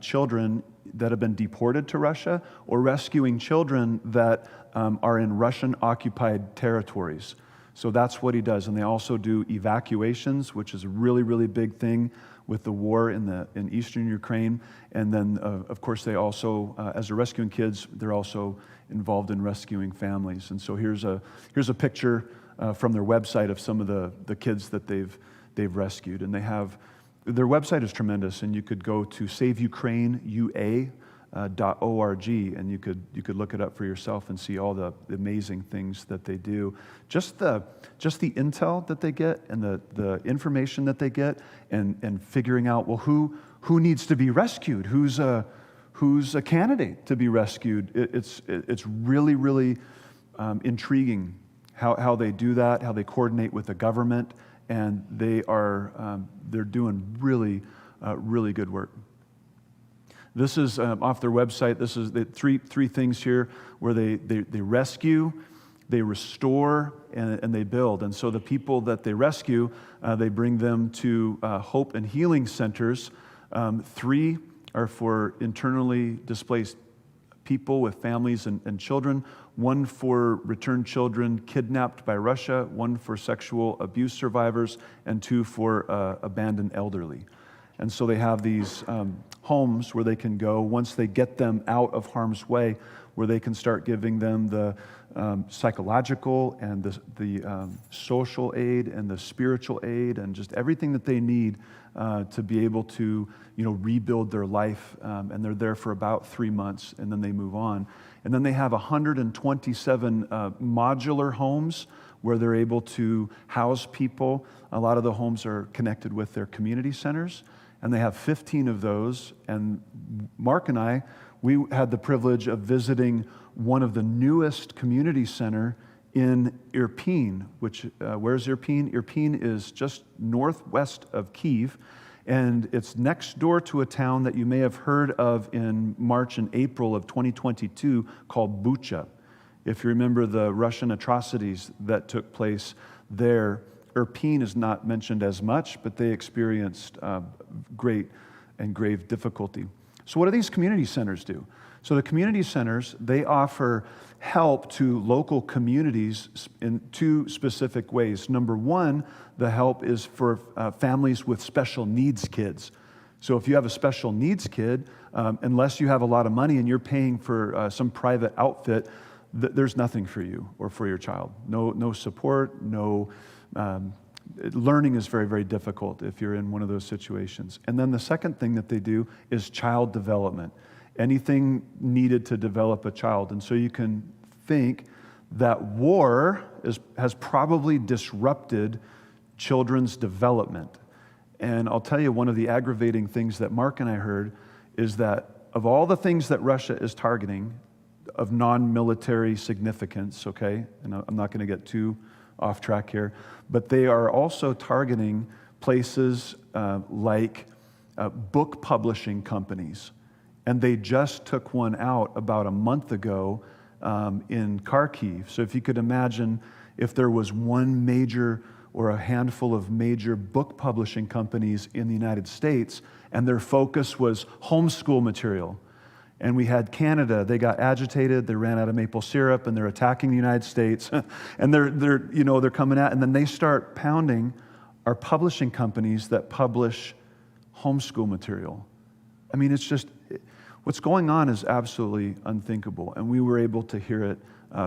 S9: children that have been deported to Russia or rescuing children that are in Russian-occupied territories. So that's what he does. And they also do evacuations, which is a really, really big thing with the war in eastern Ukraine. And then, of course, they also, as they're rescuing kids, they're also involved in rescuing families. And so here's a picture from their website of some of the kids that they've rescued. And their website is tremendous, and you could go to saveukraineua.org, and you could look it up for yourself and see all the amazing things that they do. Just the intel that they get and the information that they get, and figuring out, well, who needs to be rescued, who's a candidate to be rescued. It's really, really intriguing how they do that, how they coordinate with the government, and they're doing really, really good work. This is off their website. This is the three things here where they rescue, they restore, and they build. And so the people that they rescue, they bring them to hope and healing centers. 3 are for internally displaced people with families and children, 1 for returned children kidnapped by Russia, 1 for sexual abuse survivors, and 2 for abandoned elderly. And so they have these homes where they can go once they get them out of harm's way, where they can start giving them the psychological and the social aid and the spiritual aid and just everything that they need to be able to rebuild their life. And they're there for about 3 months, and then they move on. And then they have 127 modular homes where they're able to house people. A lot of the homes are connected with their community centers, and they have 15 of those. And Mark and I, we had the privilege of visiting one of the newest community center in Irpin, which, where's Irpin? Irpin is just northwest of Kyiv, and it's next door to a town that you may have heard of in March and April of 2022 called Bucha. If you remember the Russian atrocities that took place there, Irpin is not mentioned as much, but they experienced great and grave difficulty. So what do these community centers do? So the community centers, they offer help to local communities in 2 specific ways. Number 1, the help is for families with special needs kids. So if you have a special needs kid, unless you have a lot of money and you're paying for some private outfit, there's nothing for you or for your child. No support, no learning is very, very difficult if you're in one of those situations. And then the second thing that they do is child development. Anything needed to develop a child. And so you can think that war has probably disrupted children's development. And I'll tell you, one of the aggravating things that Mark and I heard is that of all the things that Russia is targeting of non-military significance, okay, and I'm not going to get too off track here, but they are also targeting places like book publishing companies. And they just took one out about a month ago in Kharkiv. So if you could imagine if there was one major or a handful of major book publishing companies in the United States, and their focus was homeschool material, And we had Canada. They got agitated. They ran out of maple syrup, and they're attacking the United States. And they're coming at, and then they start pounding our publishing companies that publish homeschool material. I mean, it's just, what's going on is absolutely unthinkable, and we were able to hear it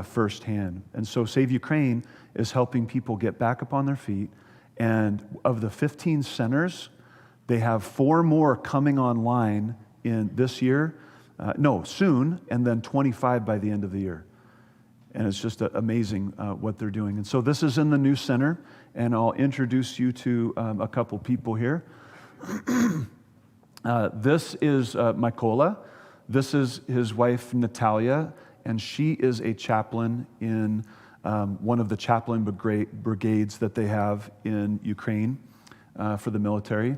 S9: firsthand. And so Save Ukraine is helping people get back up on their feet. And of the 15 centers, they have 4 more coming online in this year. Soon, and then 25 by the end of the year. And it's just amazing what they're doing. And so this is in the new center, and I'll introduce you to a couple people here. This is Mykola. This is his wife, Natalia, and she is a chaplain in one of the chaplain brigades that they have in Ukraine for the military.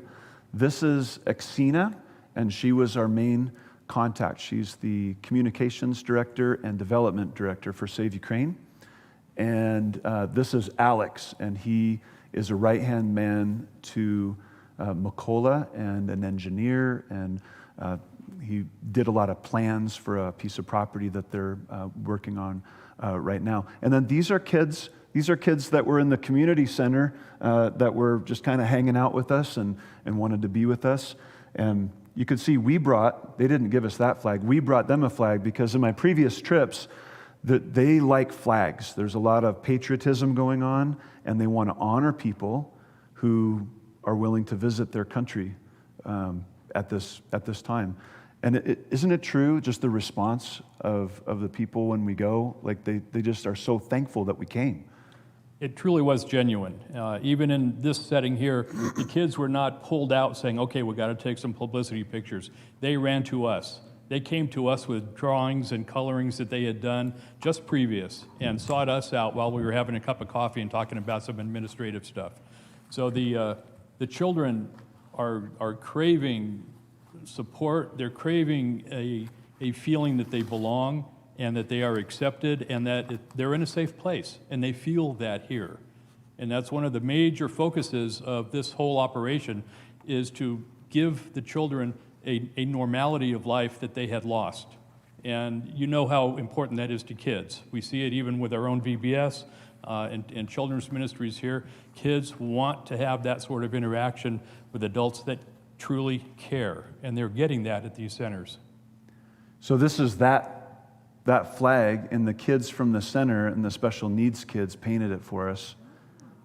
S9: This is Aksina, and she was our main contact. She's the communications director and development director for Save Ukraine. And this is Alex, and he is a right-hand man to Mykola and an engineer, and he did a lot of plans for a piece of property that they're working on right now. And then these are kids that were in the community center that were just kind of hanging out with us and wanted to be with us. And you could see they didn't give us that flag. We brought them a flag because in my previous trips, they like flags. There's a lot of patriotism going on, and they want to honor people who are willing to visit their country at this time. And isn't it true, just the response of the people when we go? Like they just are so thankful that we came.
S10: It truly was genuine. Even in this setting here, the kids were not pulled out saying, okay, we've got to take some publicity pictures. They ran to us. They came to us with drawings and colorings that they had done just previous and sought us out while we were having a cup of coffee and talking about some administrative stuff. So the children are craving support. They're craving a feeling that they belong and that they are accepted and that they're in a safe place, and they feel that here. And that's one of the major focuses of this whole operation, is to give the children a normality of life that they had lost. And you know how important that is to kids. We see it even with our own VBS and children's ministries here. Kids want to have that sort of interaction with adults that truly care, and they're getting that at these centers.
S9: So this is that flag, and the kids from the center and the special needs kids painted it for us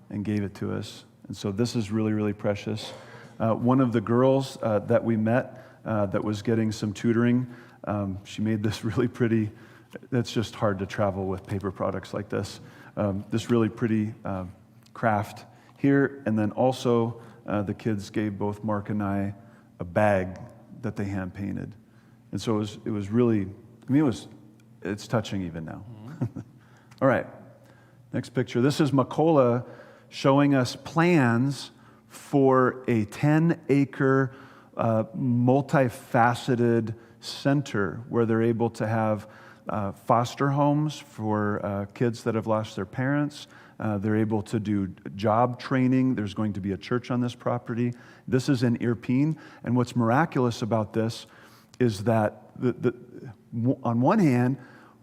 S9: and gave it to us. And so this is really, really precious. One of the girls that we met that was getting some tutoring, she made this really pretty, it's just hard to travel with paper products like this, this really pretty craft here. And then also the kids gave both Mark and I a bag that they hand painted. And so it was really, it's touching even now. All right, next picture. This is Mykola showing us plans for a 10-acre, multifaceted center where they're able to have foster homes for kids that have lost their parents. They're able to do job training. There's going to be a church on this property. This is in Irpin, and what's miraculous about this is that on one hand,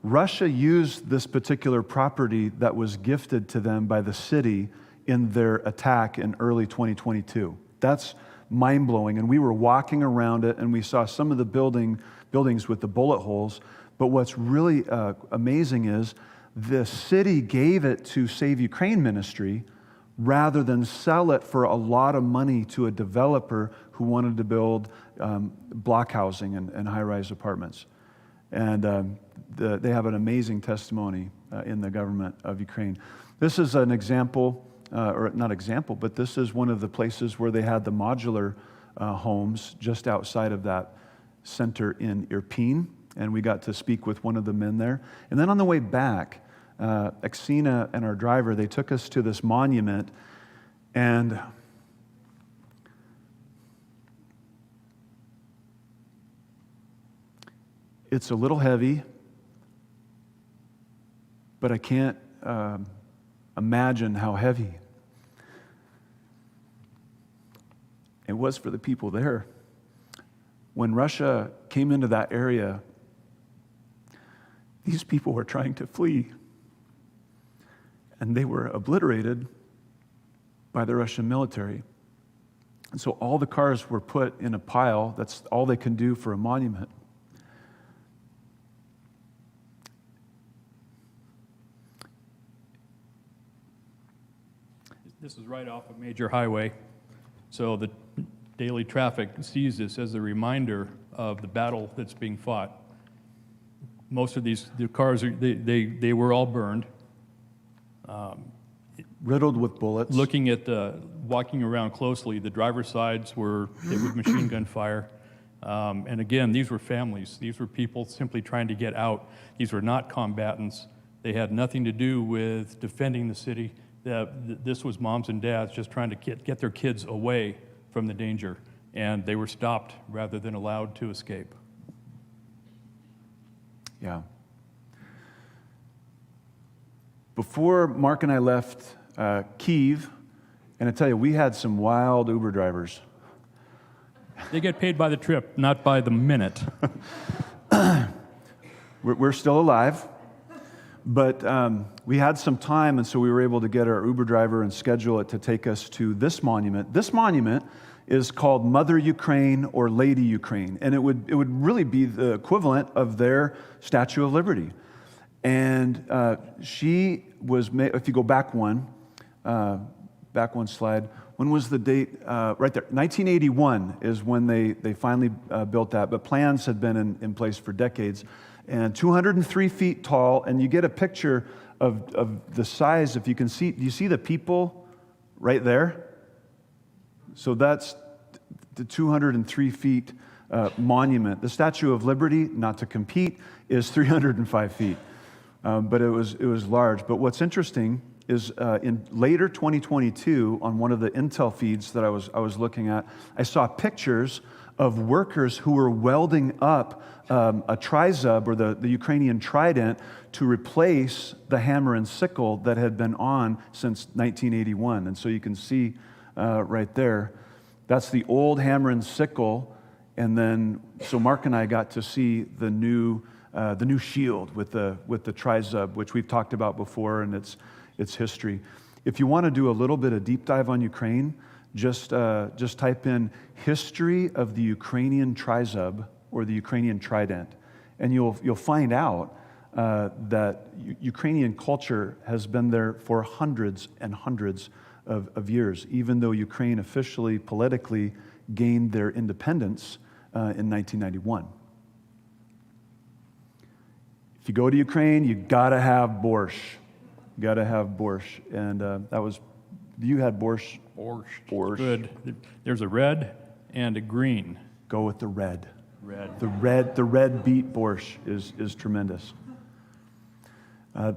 S9: Russia used this particular property that was gifted to them by the city in their attack in early 2022. That's mind-blowing. And we were walking around it, and we saw some of the buildings with the bullet holes. But what's really amazing is the city gave it to Save Ukraine Ministry rather than sell it for a lot of money to a developer who wanted to build block housing and high-rise apartments. And they have an amazing testimony in the government of Ukraine. This is an example, or not example, but this is one of the places where they had the modular homes just outside of that center in Irpin, and we got to speak with one of the men there. And then on the way back, Aksina and our driver, they took us to this monument, and it's a little heavy, but I can't imagine how heavy it was for the people there. When Russia came into that area these people were trying to flee, and they were obliterated by the Russian military. And so all the cars were put in a pile. That's all they can do for a monument.
S10: This is right off a major highway, so the daily traffic sees this as a reminder of the battle that's being fought. Most of the cars, they were all burned.
S9: Riddled with bullets.
S10: Looking at walking around closely, the driver's sides were hit with machine gun fire. And again, these were families. These were people simply trying to get out. These were not combatants. They had nothing to do with defending the city. This was moms and dads just trying to get their kids away from the danger. And they were stopped rather than allowed to escape.
S9: Yeah. Before Mark and I left Kyiv, and I tell you, we had some wild Uber drivers.
S10: They get paid by the trip, not by the minute.
S9: We're still alive, but we had some time, and so we were able to get our Uber driver and schedule it to take us to this monument. This monument is called Mother Ukraine or Lady Ukraine, and it would really be the equivalent of their Statue of Liberty. And she was made, if you go back one slide, when was the date? Right there, 1981 is when they finally built that, but plans had been in place for decades. And 203 feet tall, and you get a picture of the size, if you can see, do you see the people right there? So that's the 203 feet monument. The Statue of Liberty, not to compete, is 305 feet. But it was large. But what's interesting is in later 2022, on one of the Intel feeds that I was looking at, I saw pictures of workers who were welding up a trizub, or the Ukrainian trident, to replace the hammer and sickle that had been on since 1981. And so you can see right there, that's the old hammer and sickle. And then, so Mark and I got to see the new shield with the trizub, which we've talked about before, and its history. If you want to do a little bit of deep dive on Ukraine, just type in history of the Ukrainian trizub or the Ukrainian trident, and you'll find out that Ukrainian culture has been there for hundreds and hundreds of years, even though Ukraine officially, politically, gained their independence in 1991. If you go to Ukraine, you gotta have borscht. You gotta have borscht, and that was. You had borscht. Borscht.
S10: Good. There's a red and a green.
S9: Go with the red.
S10: Red.
S9: The red beet borscht is tremendous.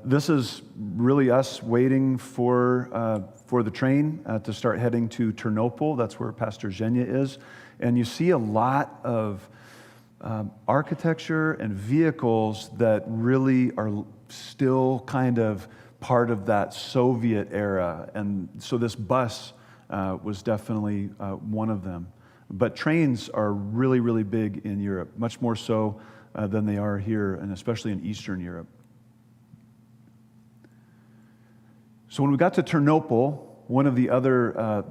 S9: This is really us waiting for the train to start heading to Ternopil. That's where Pastor Zhenya is, and you see a lot of architecture and vehicles that really are still kind of part of that Soviet era. And so this bus was definitely one of them. But trains are really, really big in Europe, much more so than they are here, and especially in Eastern Europe. So when we got to Ternopil, one of the other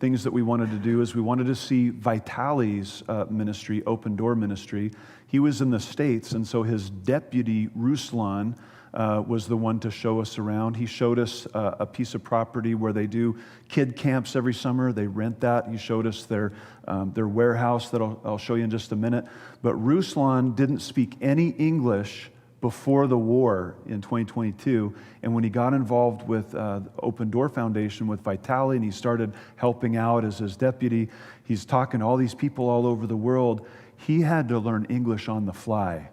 S9: things that we wanted to do is we wanted to see Vitali's ministry, Open Door Ministry. He was in the States, and so his deputy, Ruslan, was the one to show us around. He showed us a piece of property where they do kid camps every summer. They rent that. He showed us their warehouse that I'll show you in just a minute. But Ruslan didn't speak any English before the war in 2022, and when he got involved with Open Door Foundation with Vitali, and he started helping out as his deputy, he's talking to all these people all over the world. He had to learn English on the fly,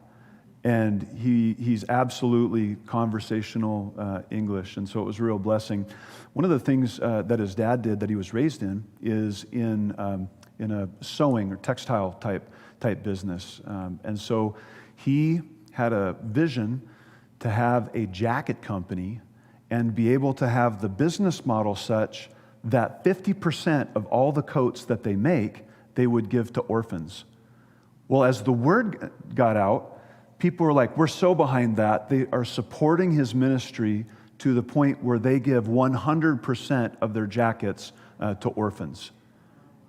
S9: and he's absolutely conversational English, and so it was a real blessing. One of the things that his dad did that he was raised in is in a sewing or textile type business, and so he had a vision to have a jacket company and be able to have the business model such that 50% of all the coats that they make, they would give to orphans. Well, as the word got out people are like, we're so behind that. They are supporting his ministry to the point where they give 100% of their jackets to orphans.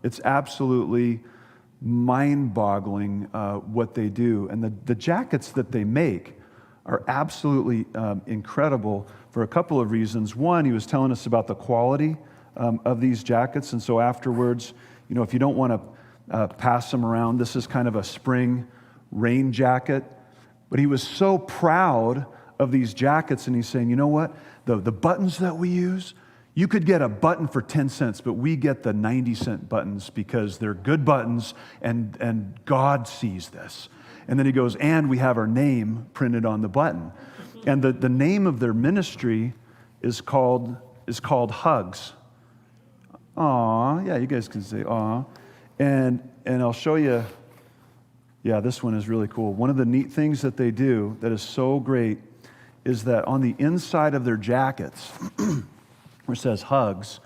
S9: It's absolutely mind-boggling what they do. And the jackets that they make are absolutely incredible for a couple of reasons. One, he was telling us about the quality of these jackets. And so afterwards, if you don't want to pass them around, this is kind of a spring rain jacket. But he was so proud of these jackets, and he's saying, you know what? The buttons that we use, you could get a button for 10 cents, but we get the 90-cent buttons because they're good buttons, and God sees this. And then he goes, and we have our name printed on the button. And the name of their ministry is called Hugs. Aw, yeah, you guys can say aw. And I'll show you, yeah, this one is really cool. One of the neat things that they do that is so great is that on the inside of their jackets, where it says Hugs,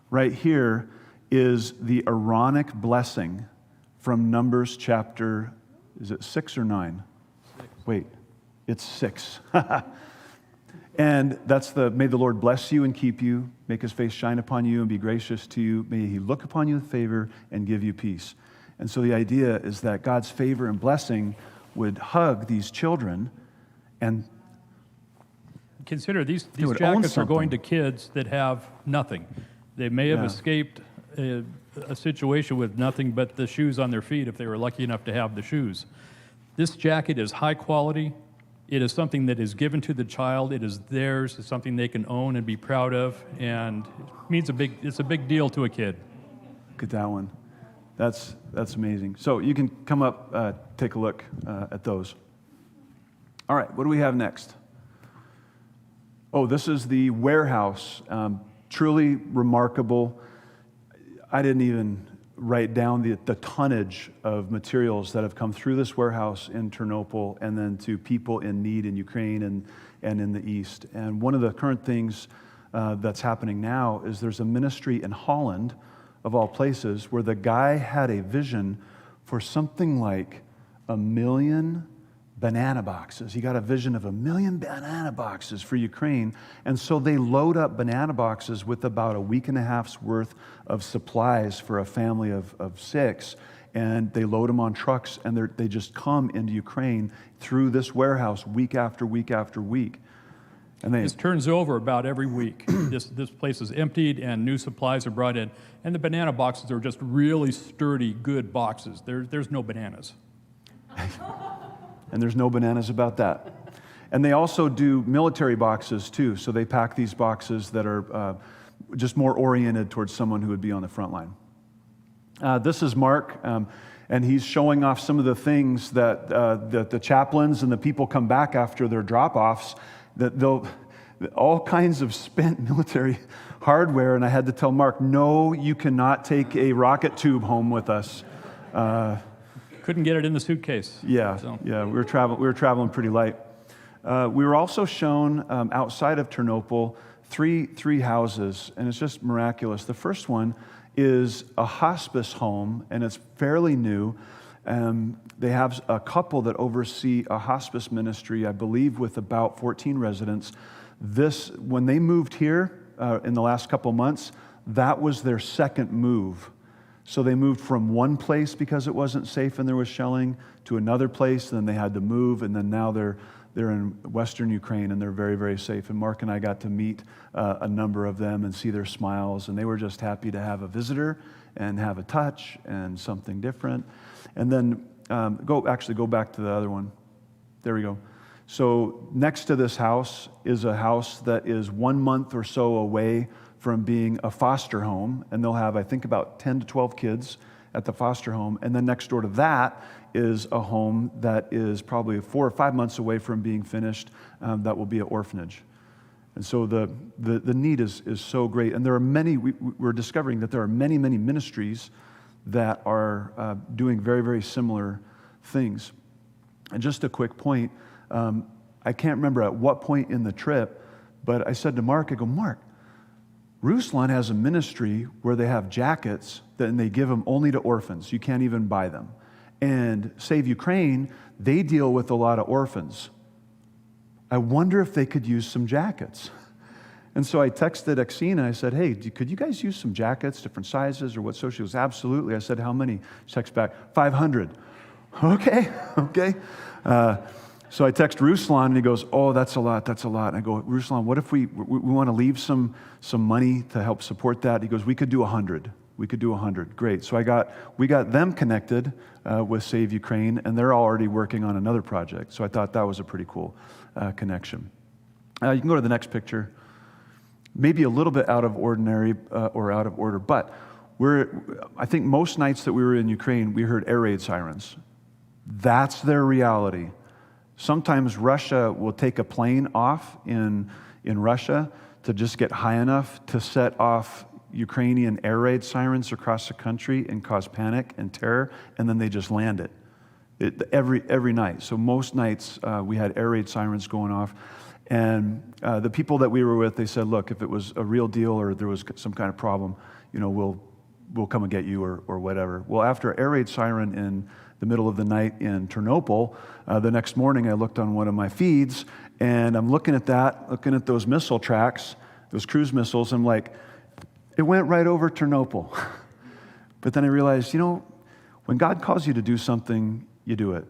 S9: right here is the Aaronic blessing from Numbers chapter, is it 6 or 9? 6. Wait, it's 6. And that's may the Lord bless you and keep you, make his face shine upon you and be gracious to you. May he look upon you with favor and give you peace. And so the idea is that God's favor and blessing would hug these children and
S10: consider these jackets are going to kids that have nothing. They may have escaped a situation with nothing but the shoes on their feet if they were lucky enough to have the shoes. This jacket is high quality. It is something that is given to the child. It is theirs. It's something they can own and be proud of, and it's a big deal to a kid.
S9: Look at that one. That's amazing. So you can come up, take a look at those. All right, what do we have next? Oh, this is the warehouse. Truly remarkable. I didn't even write down the tonnage of materials that have come through this warehouse in Ternopil and then to people in need in Ukraine and in the East. And one of the current things that's happening now is there's a ministry in Holland, of all places, where the guy had a vision for something like 1 million banana boxes. He got a vision of 1 million banana boxes for Ukraine. And so they load up banana boxes with about a week and a half's worth of supplies for a family of 6. And they load them on trucks, and they just come into Ukraine through this warehouse week after week after week. And
S10: this turns over about every week. This place is emptied, and new supplies are brought in. And the banana boxes are just really sturdy, good boxes. There's no bananas.
S9: And there's no bananas about that. And they also do military boxes too. So they pack these boxes that are just more oriented towards someone who would be on the front line. This is Mark, and he's showing off some of the things that the chaplains and the people come back after their drop-offs, that they'll all kinds of spent military hardware. And I had to tell Mark, no, you cannot take a rocket tube home with us.
S10: Couldn't get it in the suitcase.
S9: Yeah, we were traveling pretty light. We were also shown outside of Ternopil three houses, and it's just miraculous. The first one is a hospice home, and it's fairly new. They have a couple that oversee a hospice ministry, I believe, with about 14 residents. When they moved here in the last couple months, that was their second move. So they moved from one place because it wasn't safe and there was shelling to another place, and then they had to move, and then now they're in Western Ukraine, and they're very, very safe. And Mark and I got to meet a number of them and see their smiles, and they were just happy to have a visitor and have a touch and something different. And then go back to the other one. There we go. So next to this house is a house that is 1 month or so away from being a foster home, and they'll have, I think, about 10 to 12 kids at the foster home. And then next door to that is a home that is probably 4 or 5 months away from being finished, that will be an orphanage. And so the need is so great. And there are many, we're discovering that there are many, many ministries that are doing very, very similar things. And just a quick point, I can't remember at what point in the trip, but I said to Mark, Mark, Ruslan has a ministry where they have jackets and they give them only to orphans. You can't even buy them. And Save Ukraine, they deal with a lot of orphans. I wonder if they could use some jackets. And so I texted Exina. I said, hey, could you guys use some jackets, different sizes or what? So she goes, absolutely. I said, how many? She texts back, 500. Okay. So I text Ruslan, and he goes, oh, that's a lot. And I go, Ruslan, what if we want to leave some money to help support that? He goes, we could do 100. Great. So we got them connected with Save Ukraine, and they're already working on another project. So I thought that was a pretty cool connection. You can go to the next picture. Maybe a little bit out of ordinary or out of order, but I think most nights that we were in Ukraine, we heard air raid sirens. That's their reality. Sometimes Russia will take a plane off in Russia to just get high enough to set off Ukrainian air raid sirens across the country and cause panic and terror, and then they just land it every night. So most nights we had air raid sirens going off. And the people that we were with, they said, look, if it was a real deal or there was some kind of problem, we'll come and get you or whatever. Well, after air raid siren in the middle of the night in Ternopil, the next morning I looked on one of my feeds, and I'm looking at those missile tracks, those cruise missiles, and I'm like, it went right over Ternopil. But then I realized, when God calls you to do something, you do it.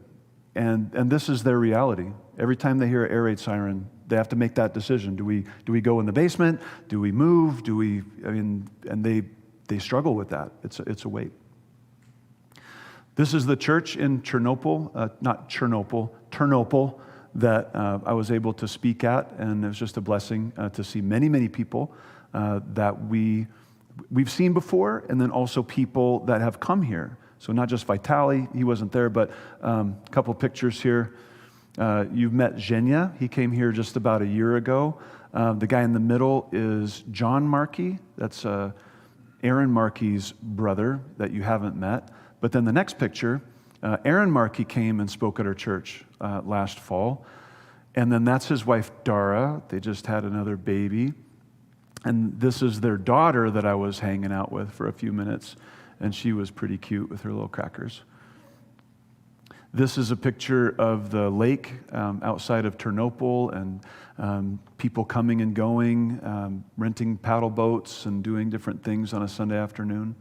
S9: And this is their reality. Every time they hear an air raid siren, they have to make that decision. Do we go in the basement? Do we move? And they struggle with that. It's a weight. This is the church in Ternopil, Ternopil, that I was able to speak at, and it was just a blessing to see many, many people that we've seen before, and then also people that have come here. So not just Vitali, he wasn't there, but a couple pictures here. You've met Zhenya. He came here just about a year ago. The guy in the middle is John Markey. That's Aaron Markey's brother that you haven't met. But then the next picture, Aaron Markey came and spoke at our church last fall. And then that's his wife, Dara. They just had another baby. And this is their daughter that I was hanging out with for a few minutes. And she was pretty cute with her little crackers. This is a picture of the lake outside of Ternopil, and people coming and going, renting paddle boats and doing different things on a Sunday afternoon.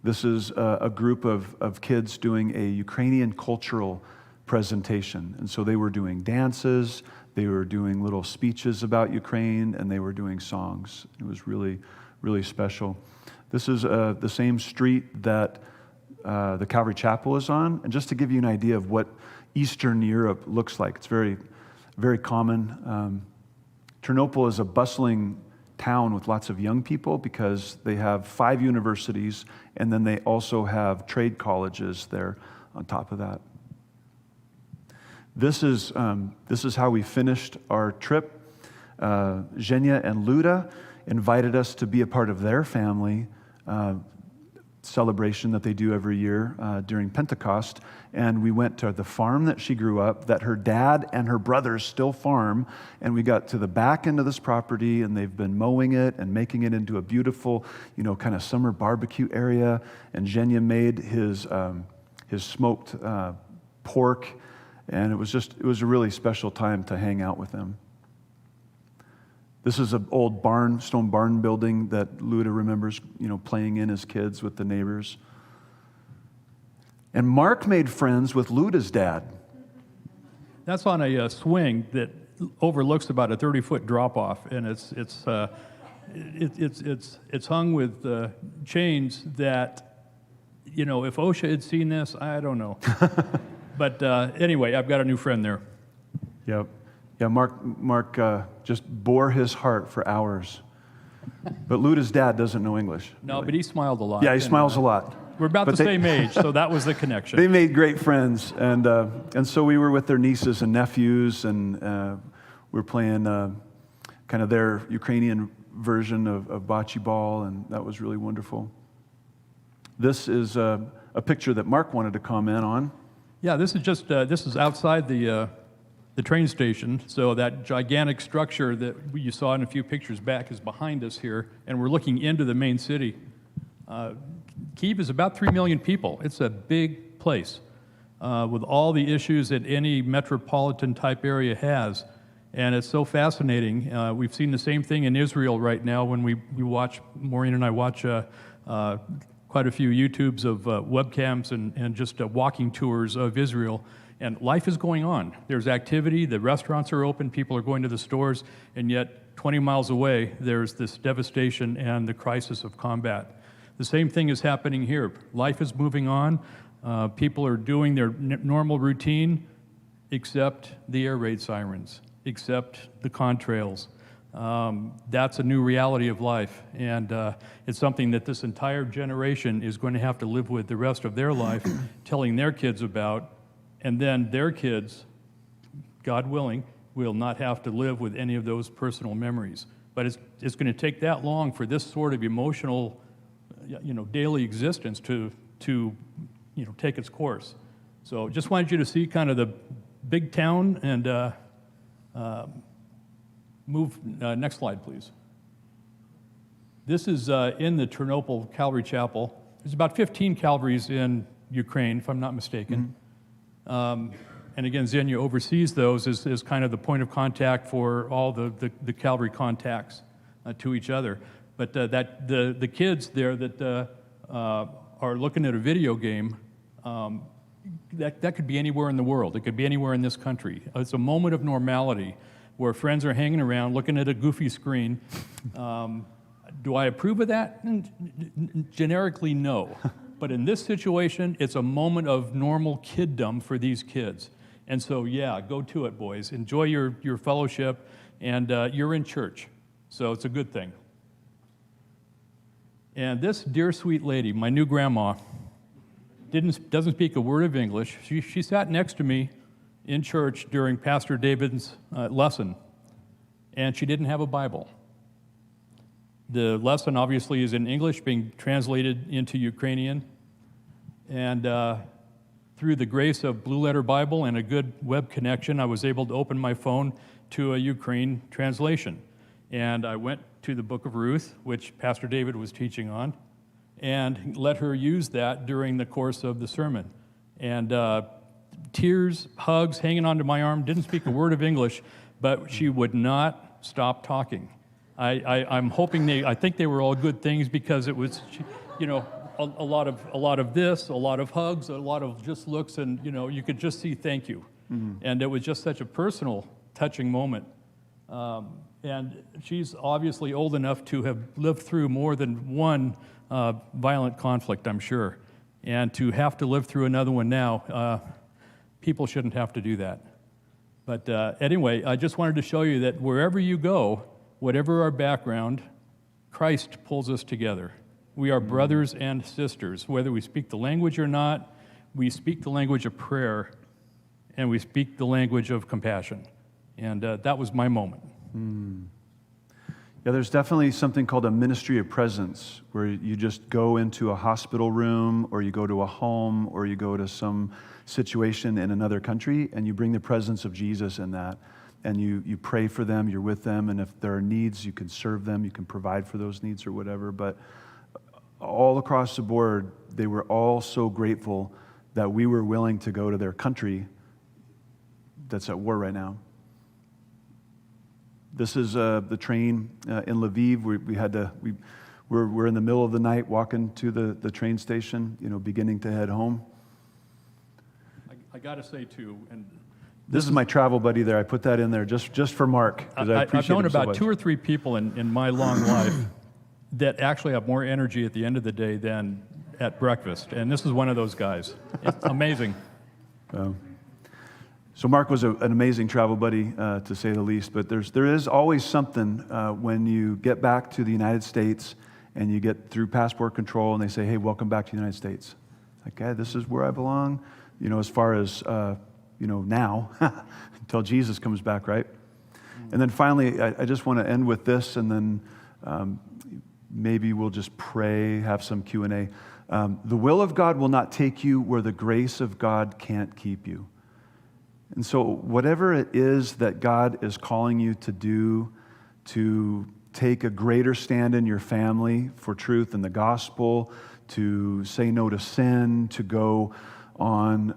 S9: This is a group of kids doing a Ukrainian cultural presentation. And so they were doing dances, they were doing little speeches about Ukraine, and they were doing songs. It was really, really special. This is the same street that the Calvary Chapel is on. And just to give you an idea of what Eastern Europe looks like, it's very, very common. Ternopil is a bustling town with lots of young people because they have 5 universities, and then they also have trade colleges there on top of that. This is how we finished our trip. Zhenya and Luda invited us to be a part of their family celebration that they do every year during Pentecost. And we went to the farm that she grew up, that her dad and her brothers still farm. And we got to the back end of this property, and they've been mowing it and making it into a beautiful, kind of summer barbecue area. And Zhenya made his smoked pork. And it was a really special time to hang out with them. This is an old stone barn building that Luda remembers, playing in as kids with the neighbors. And Mark made friends with Luda's dad.
S10: That's on a swing that overlooks about a 30-foot drop-off, and it's hung with chains that, if OSHA had seen this, I don't know. But anyway, I've got a new friend there.
S9: Yep. Yeah, Mark just bore his heart for hours. But Luda's dad doesn't know English.
S10: No,
S9: really.
S10: But he smiled a lot.
S9: Yeah, he smiles a lot.
S10: We're about the same age, so that was the connection.
S9: They made great friends, and so we were with their nieces and nephews, and we were playing kind of their Ukrainian version of bocce ball, and that was really wonderful. This is a picture that Mark wanted to comment on.
S10: Yeah, this is outside the train station. So that gigantic structure that you saw in a few pictures back is behind us here, and we're looking into the main city. Kyiv is about 3 million people. It's a big place. with all the issues that any metropolitan type area has. And it's so fascinating. We've seen the same thing in Israel right now when we watch, Maureen and I watch quite a few YouTubes of webcams and just walking tours of Israel. And life is going on. There's activity, the restaurants are open, people are going to the stores, and yet 20 miles away, there's this devastation and the crisis of combat. The same thing is happening here. Life is moving on. People are doing their normal routine, except the air raid sirens, except the contrails. That's a new reality of life, and it's something that this entire generation is going to have to live with the rest of their life, telling their kids about, and then their kids, God willing, will not have to live with any of those personal memories. But it's going to take that long for this sort of emotional, daily existence to take its course. So just wanted you to see kind of the big town and move, next slide, please. This is in the Ternopil Calvary Chapel. There's about 15 Calvaries in Ukraine, if I'm not mistaken. And again, Xenia oversees those as kind of the point of contact for all the Calvary contacts to each other. But the kids there that are looking at a video game, that could be anywhere in the world. It could be anywhere in this country. It's a moment of normality where friends are hanging around looking at a goofy screen. Do I approve of that? Generically, no. But in this situation, it's a moment of normal kiddom for these kids. And so, yeah, go to it, boys. Enjoy your fellowship, and you're in church. So it's a good thing. And this dear sweet lady, my new grandma, doesn't speak a word of English. She sat next to me in church during Pastor David's lesson, and she didn't have a Bible. The lesson obviously is in English, being translated into Ukrainian, and through the grace of Blue Letter Bible and a good web connection, I was able to open my phone to a Ukraine translation. And I went to the book of Ruth, which Pastor David was teaching on, and let her use that during the course of the sermon. And tears, hugs, hanging onto my arm, didn't speak a word of English, but she would not stop talking. I'm hoping I think they were all good things, because it was, a lot of this, a lot of hugs, a lot of just looks, and you could just see thank you. And it was just such a personal, touching moment. And she's obviously old enough to have lived through more than one violent conflict, I'm sure. And to have to live through another one now, people shouldn't have to do that. But anyway, I just wanted to show you that wherever you go, whatever our background, Christ pulls us together. We are brothers and sisters. Whether we speak the language or not, we speak the language of prayer, and we speak the language of compassion. And that was my moment.
S9: Yeah, there's definitely something called a ministry of presence, where you just go into a hospital room, or you go to a home, or you go to some situation in another country, and you bring the presence of Jesus in that. And you pray for them, you're with them, and if there are needs, you can serve them, you can provide for those needs or whatever. But all across the board, they were all so grateful that we were willing to go to their country that's at war right now. This is the train in Lviv. We're in the middle of the night walking to the train station, beginning to head home.
S10: I got to say, too, and
S9: this is my travel buddy there. I put that in there just for Mark, because I appreciate
S10: I've known
S9: him so
S10: about
S9: much.
S10: 2 or 3 people in my long life that actually have more energy at the end of the day than at breakfast, and this is one of those guys. It's amazing.
S9: So Mark was an amazing travel buddy, to say the least, but there is always something when you get back to the United States and you get through passport control and they say, hey, welcome back to the United States. Okay, this is where I belong, as far as, now, until Jesus comes back, right? And then finally, I just want to end with this, and then maybe we'll just pray, have some Q&A. The will of God will not take you where the grace of God can't keep you. And so whatever it is that God is calling you to do, to take a greater stand in your family for truth and the gospel, to say no to sin, to go on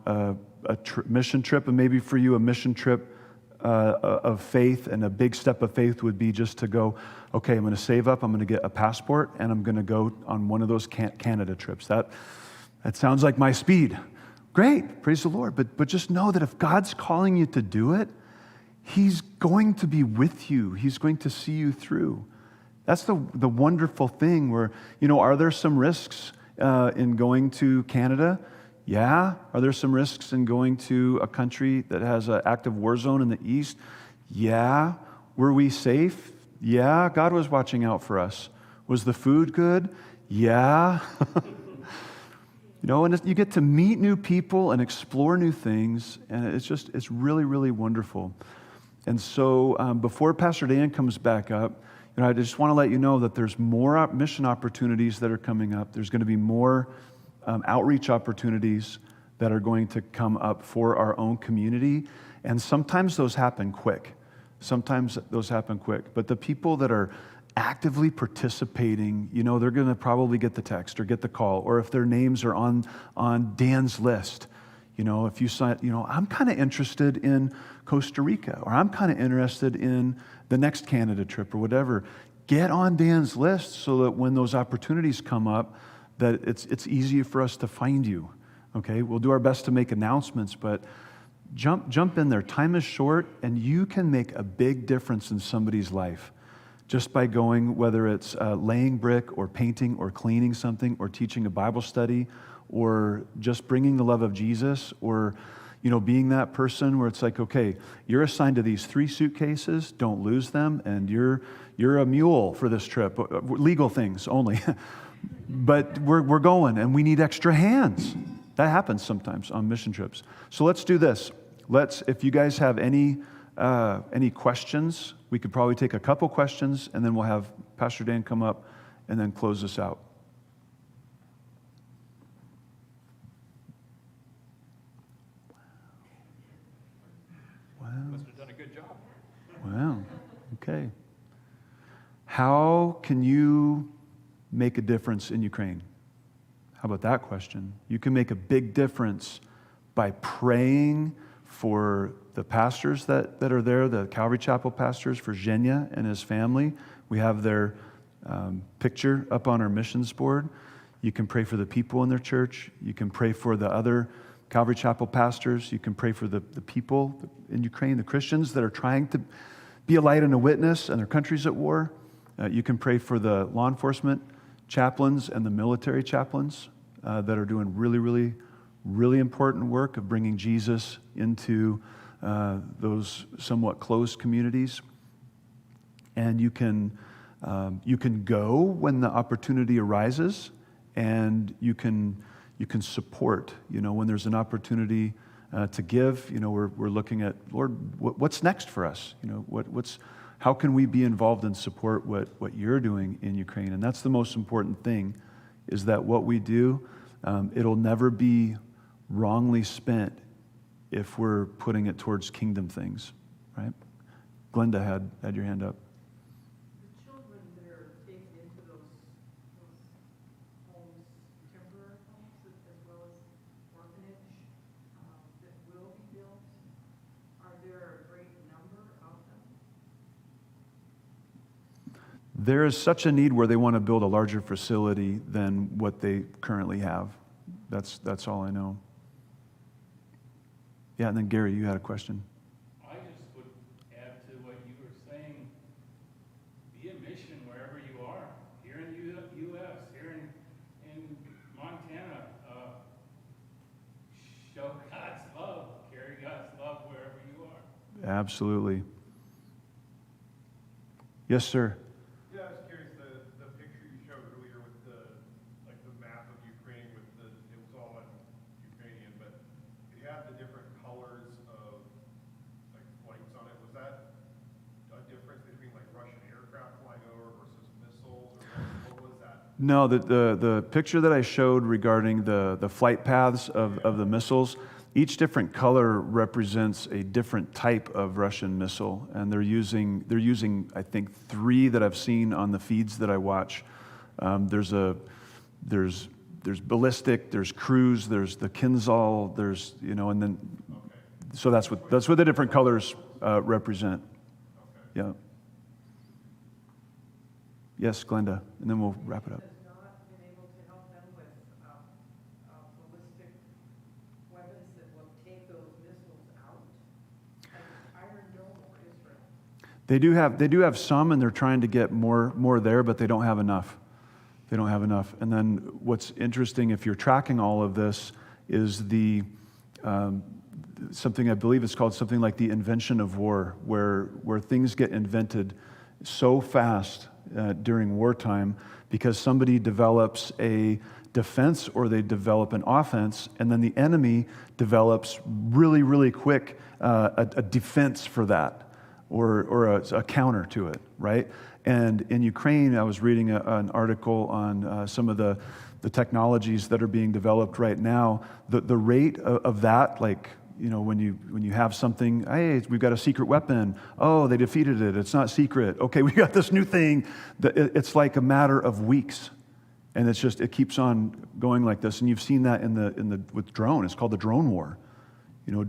S9: mission trip, and maybe for you a mission trip of faith, and a big step of faith would be just to go, okay, I'm going to save up, I'm going to get a passport, and I'm going to go on one of those Canada trips. That sounds like my speed. Great, praise the Lord. But just know that if God's calling you to do it, He's going to be with you. He's going to see you through. That's the wonderful thing where, are there some risks in going to Canada? Yeah. Are there some risks in going to a country that has an active war zone in the east? Yeah. Were we safe? Yeah. God was watching out for us. Was the food good? Yeah. And you get to meet new people and explore new things, and it's really, really wonderful. And so before Pastor Dan comes back up, I just want to let you know that there's more mission opportunities that are coming up. There's going to be more outreach opportunities that are going to come up for our own community. And sometimes those happen quick. But the people that are actively participating, they're going to probably get the text or get the call, or if their names are on Dan's list. If you sign, I'm kind of interested in Costa Rica, or I'm kind of interested in the next Canada trip or whatever. Get on Dan's list so that when those opportunities come up, that it's easier for us to find you. Okay, we'll do our best to make announcements, but jump in there. Time is short, and you can make a big difference in somebody's life just by going, whether it's laying brick or painting or cleaning something or teaching a Bible study or just bringing the love of Jesus, or being that person where it's like, okay, you're assigned to these 3 suitcases, don't lose them, and you're a mule for this trip. Legal things only. But we're going, and we need extra hands. That happens sometimes on mission trips. So let's do this. If you guys have any questions, we could probably take a couple questions, and then we'll have Pastor Dan come up and then close this out.
S10: Must have done a good job.
S9: Wow. Okay. How can you make a difference in Ukraine? How about that question? You can make a big difference by praying for the pastors that are there, the Calvary Chapel pastors, for Zhenya and his family. We have their picture up on our missions board. You can pray for the people in their church. You can pray for the other Calvary Chapel pastors. You can pray for the people in Ukraine, the Christians that are trying to be a light and a witness, and their country's at war. You can pray for the law enforcement chaplains and the military chaplains that are doing really, really, really important work of bringing Jesus into those somewhat closed communities. And you can go when the opportunity arises, and you can support. When there's an opportunity to give, we're looking at, Lord, what's next for us? How can we be involved and support what you're doing in Ukraine? And that's the most important thing, is that what we do, it'll never be wrongly spent if we're putting it towards kingdom things, right? Glenda had your hand up.
S11: The children that are taken into those homes, temporary homes, as well as orphanage, that will be built, are there a great number of them?
S9: There is such a need where they want to build a larger facility than what they currently have. That's all I know. Yeah, and then Gary, you had a question.
S2: I just would add to what you were saying. Be a mission wherever you are. Here in the U.S., here in Montana. Show God's love. Carry God's love wherever you are.
S9: Absolutely. Yes, sir.
S12: Yeah, I was curious, the picture you showed earlier with the map of Ukraine with it was all in Ukrainian, but it had the different colors of flights on it. Was that a difference between Russian aircraft flying over versus missiles, or what was that?
S9: No, the picture that I showed regarding the flight paths of the missiles, each different color represents a different type of Russian missile, and they're using I think 3 that I've seen on the feeds that I watch. There's there's ballistic, there's cruise, there's the Kinzhal, there's, and then, so that's what the different colors represent. Yeah. Yes, Glenda, and then we'll wrap it up.
S11: Has not been able to help them with ballistic weapons that will take those missiles out? Like Iron Dome over Israel.
S9: They do have some, and they're trying to get more there, but they don't have enough. They don't have enough. And then what's interesting, if you're tracking all of this, is the something I believe is called something like the invention of war, where things get invented so fast during wartime because somebody develops a defense or they develop an offense, and then the enemy develops really, really quick a defense for that or a counter to it, right? And in Ukraine, I was reading an article on some of the technologies that are being developed right now. The rate of that, like, when you have something, hey, we've got a secret weapon. Oh, they defeated it. It's not secret. Okay, we got this new thing. It's like a matter of weeks, and it keeps on going like this. And you've seen that with drone. It's called the drone war.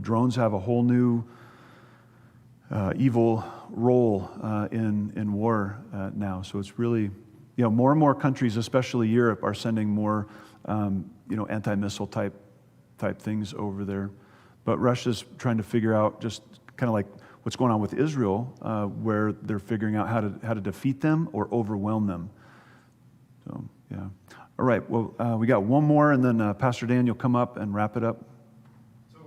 S9: Drones have a whole new evil role in war now. So it's really, more and more countries, especially Europe, are sending more, anti-missile type things over there. But Russia's trying to figure out just kind of like what's going on with Israel, where they're figuring out how to defeat them or overwhelm them. So, yeah. All right, well, we got one more, and then Pastor Dan, you'll come up and wrap it up.
S12: So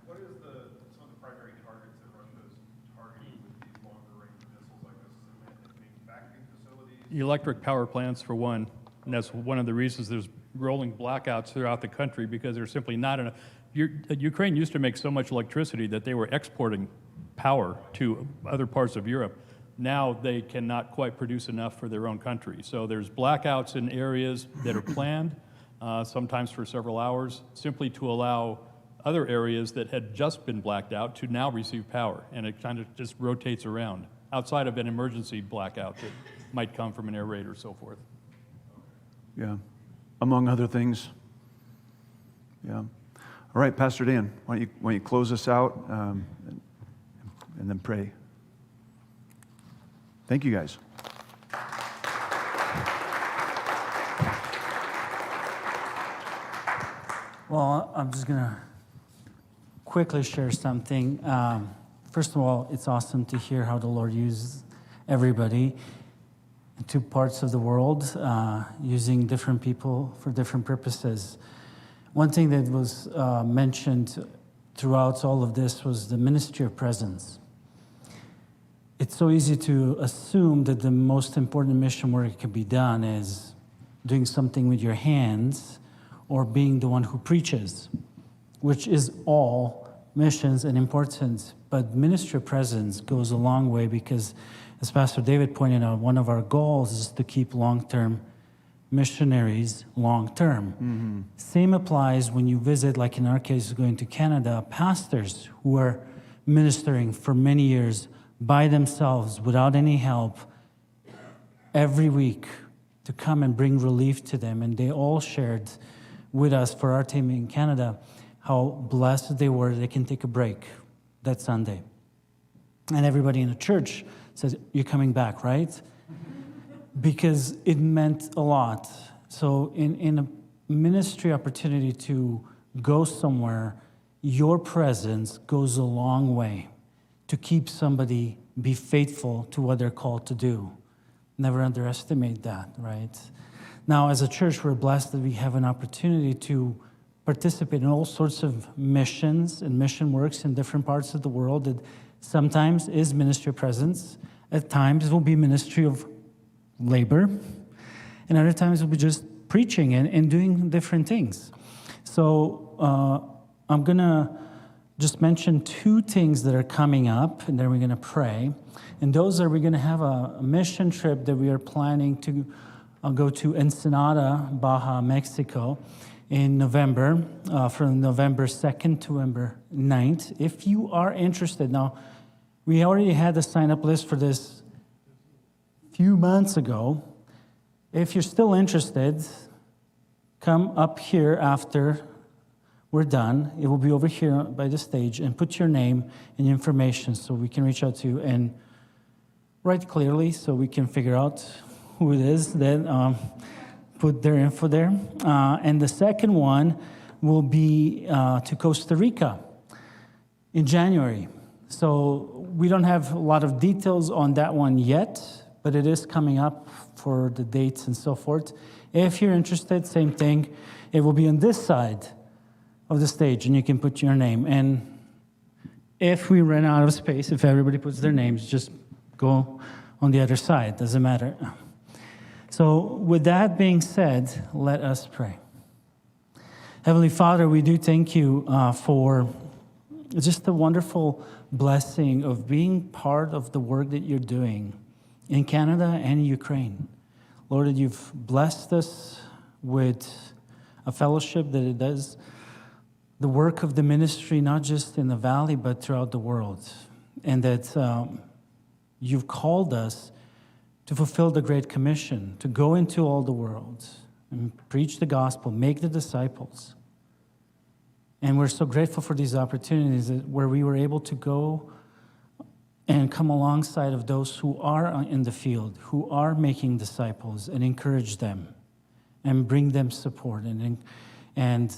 S12: what is some of the primary targets that Russia is targeting with these longer-range missiles like this? Is it manufacturing facilities?
S10: Electric power plants, for one. And that's one of the reasons there's rolling blackouts throughout the country, because there's simply not enough. Ukraine used to make so much electricity that they were exporting power to other parts of Europe. Now they cannot quite produce enough for their own country. So there's blackouts in areas that are planned, sometimes for several hours, simply to allow other areas that had just been blacked out to now receive power. And it kind of just rotates around, outside of an emergency blackout that might come from an air raid or so forth.
S9: Yeah, among other things. Yeah. All right, Pastor Dan, why don't you close us out and then pray. Thank you, guys.
S1: Well, I'm just going to quickly share something. First of all, it's awesome to hear how the Lord uses everybody in two parts of the world, using different people for different purposes. One thing that was mentioned throughout all of this was the ministry of presence. It's so easy to assume that the most important mission work that can be done is doing something with your hands or being the one who preaches, which is all missions and important. But ministry of presence goes a long way because, as Pastor David pointed out, one of our goals is to keep long-term missionaries long-term. Mm-hmm. Same applies when you visit, like in our case, going to Canada, pastors who are ministering for many years by themselves, without any help, every week to come and bring relief to them. And they all shared with us, for our team in Canada, how blessed they were they can take a break that Sunday. And everybody in the church says, "You're coming back, right?" Because it meant a lot. So in a ministry opportunity to go somewhere, your presence goes a long way to keep somebody be faithful to what they're called to do. Never underestimate that, right? Now, as a church, we're blessed that we have an opportunity to participate in all sorts of missions and mission works in different parts of the world. That sometimes is ministry of presence. At times, it will be ministry of labor. And other times, it will be just preaching and doing different things. So I'm going to just mention two things that are coming up, and then we're going to pray. And those are, we're going to have a mission trip that we are planning to go to Ensenada, Baja, Mexico in November, from November 2nd to November 9th. If you are interested, now, we already had the sign-up list for this a few months ago. If you're still interested, come up here after we're done. It will be over here by the stage, and put your name and information so we can reach out to you and write clearly so we can figure out who it is. Then put their info there. And the second one will be to Costa Rica in January. So we don't have a lot of details on that one yet, but it is coming up for the dates and so forth. If you're interested, same thing. It will be on this side of the stage, and you can put your name. And if we run out of space, if everybody puts their names, just go on the other side. Doesn't matter. So with that being said, let us pray. Heavenly Father, we do thank you for just the wonderful blessing of being part of the work that you're doing in Canada and Ukraine. Lord, that you've blessed us with a fellowship that it does the work of the ministry, not just in the valley, but throughout the world. And that you've called us to fulfill the Great Commission, to go into all the world and preach the gospel, make the disciples. And we're so grateful for these opportunities where we were able to go and come alongside of those who are in the field, who are making disciples, and encourage them and bring them support and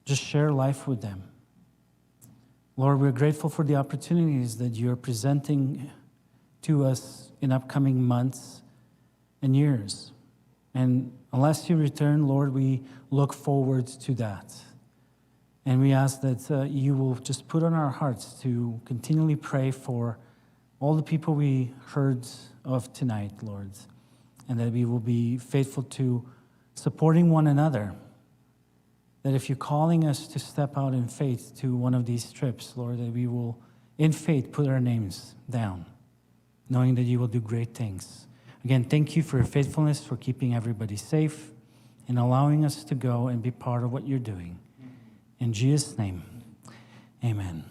S1: just share life with them. Lord, we're grateful for the opportunities that you're presenting to us in upcoming months and years. And unless you return, Lord, we look forward to that. And we ask that you will just put on our hearts to continually pray for all the people we heard of tonight, Lord, and that we will be faithful to supporting one another. That if you're calling us to step out in faith to one of these trips, Lord, that we will, in faith, put our names down, knowing that you will do great things. Again, thank you for your faithfulness, for keeping everybody safe, and allowing us to go and be part of what you're doing. In Jesus' name, amen.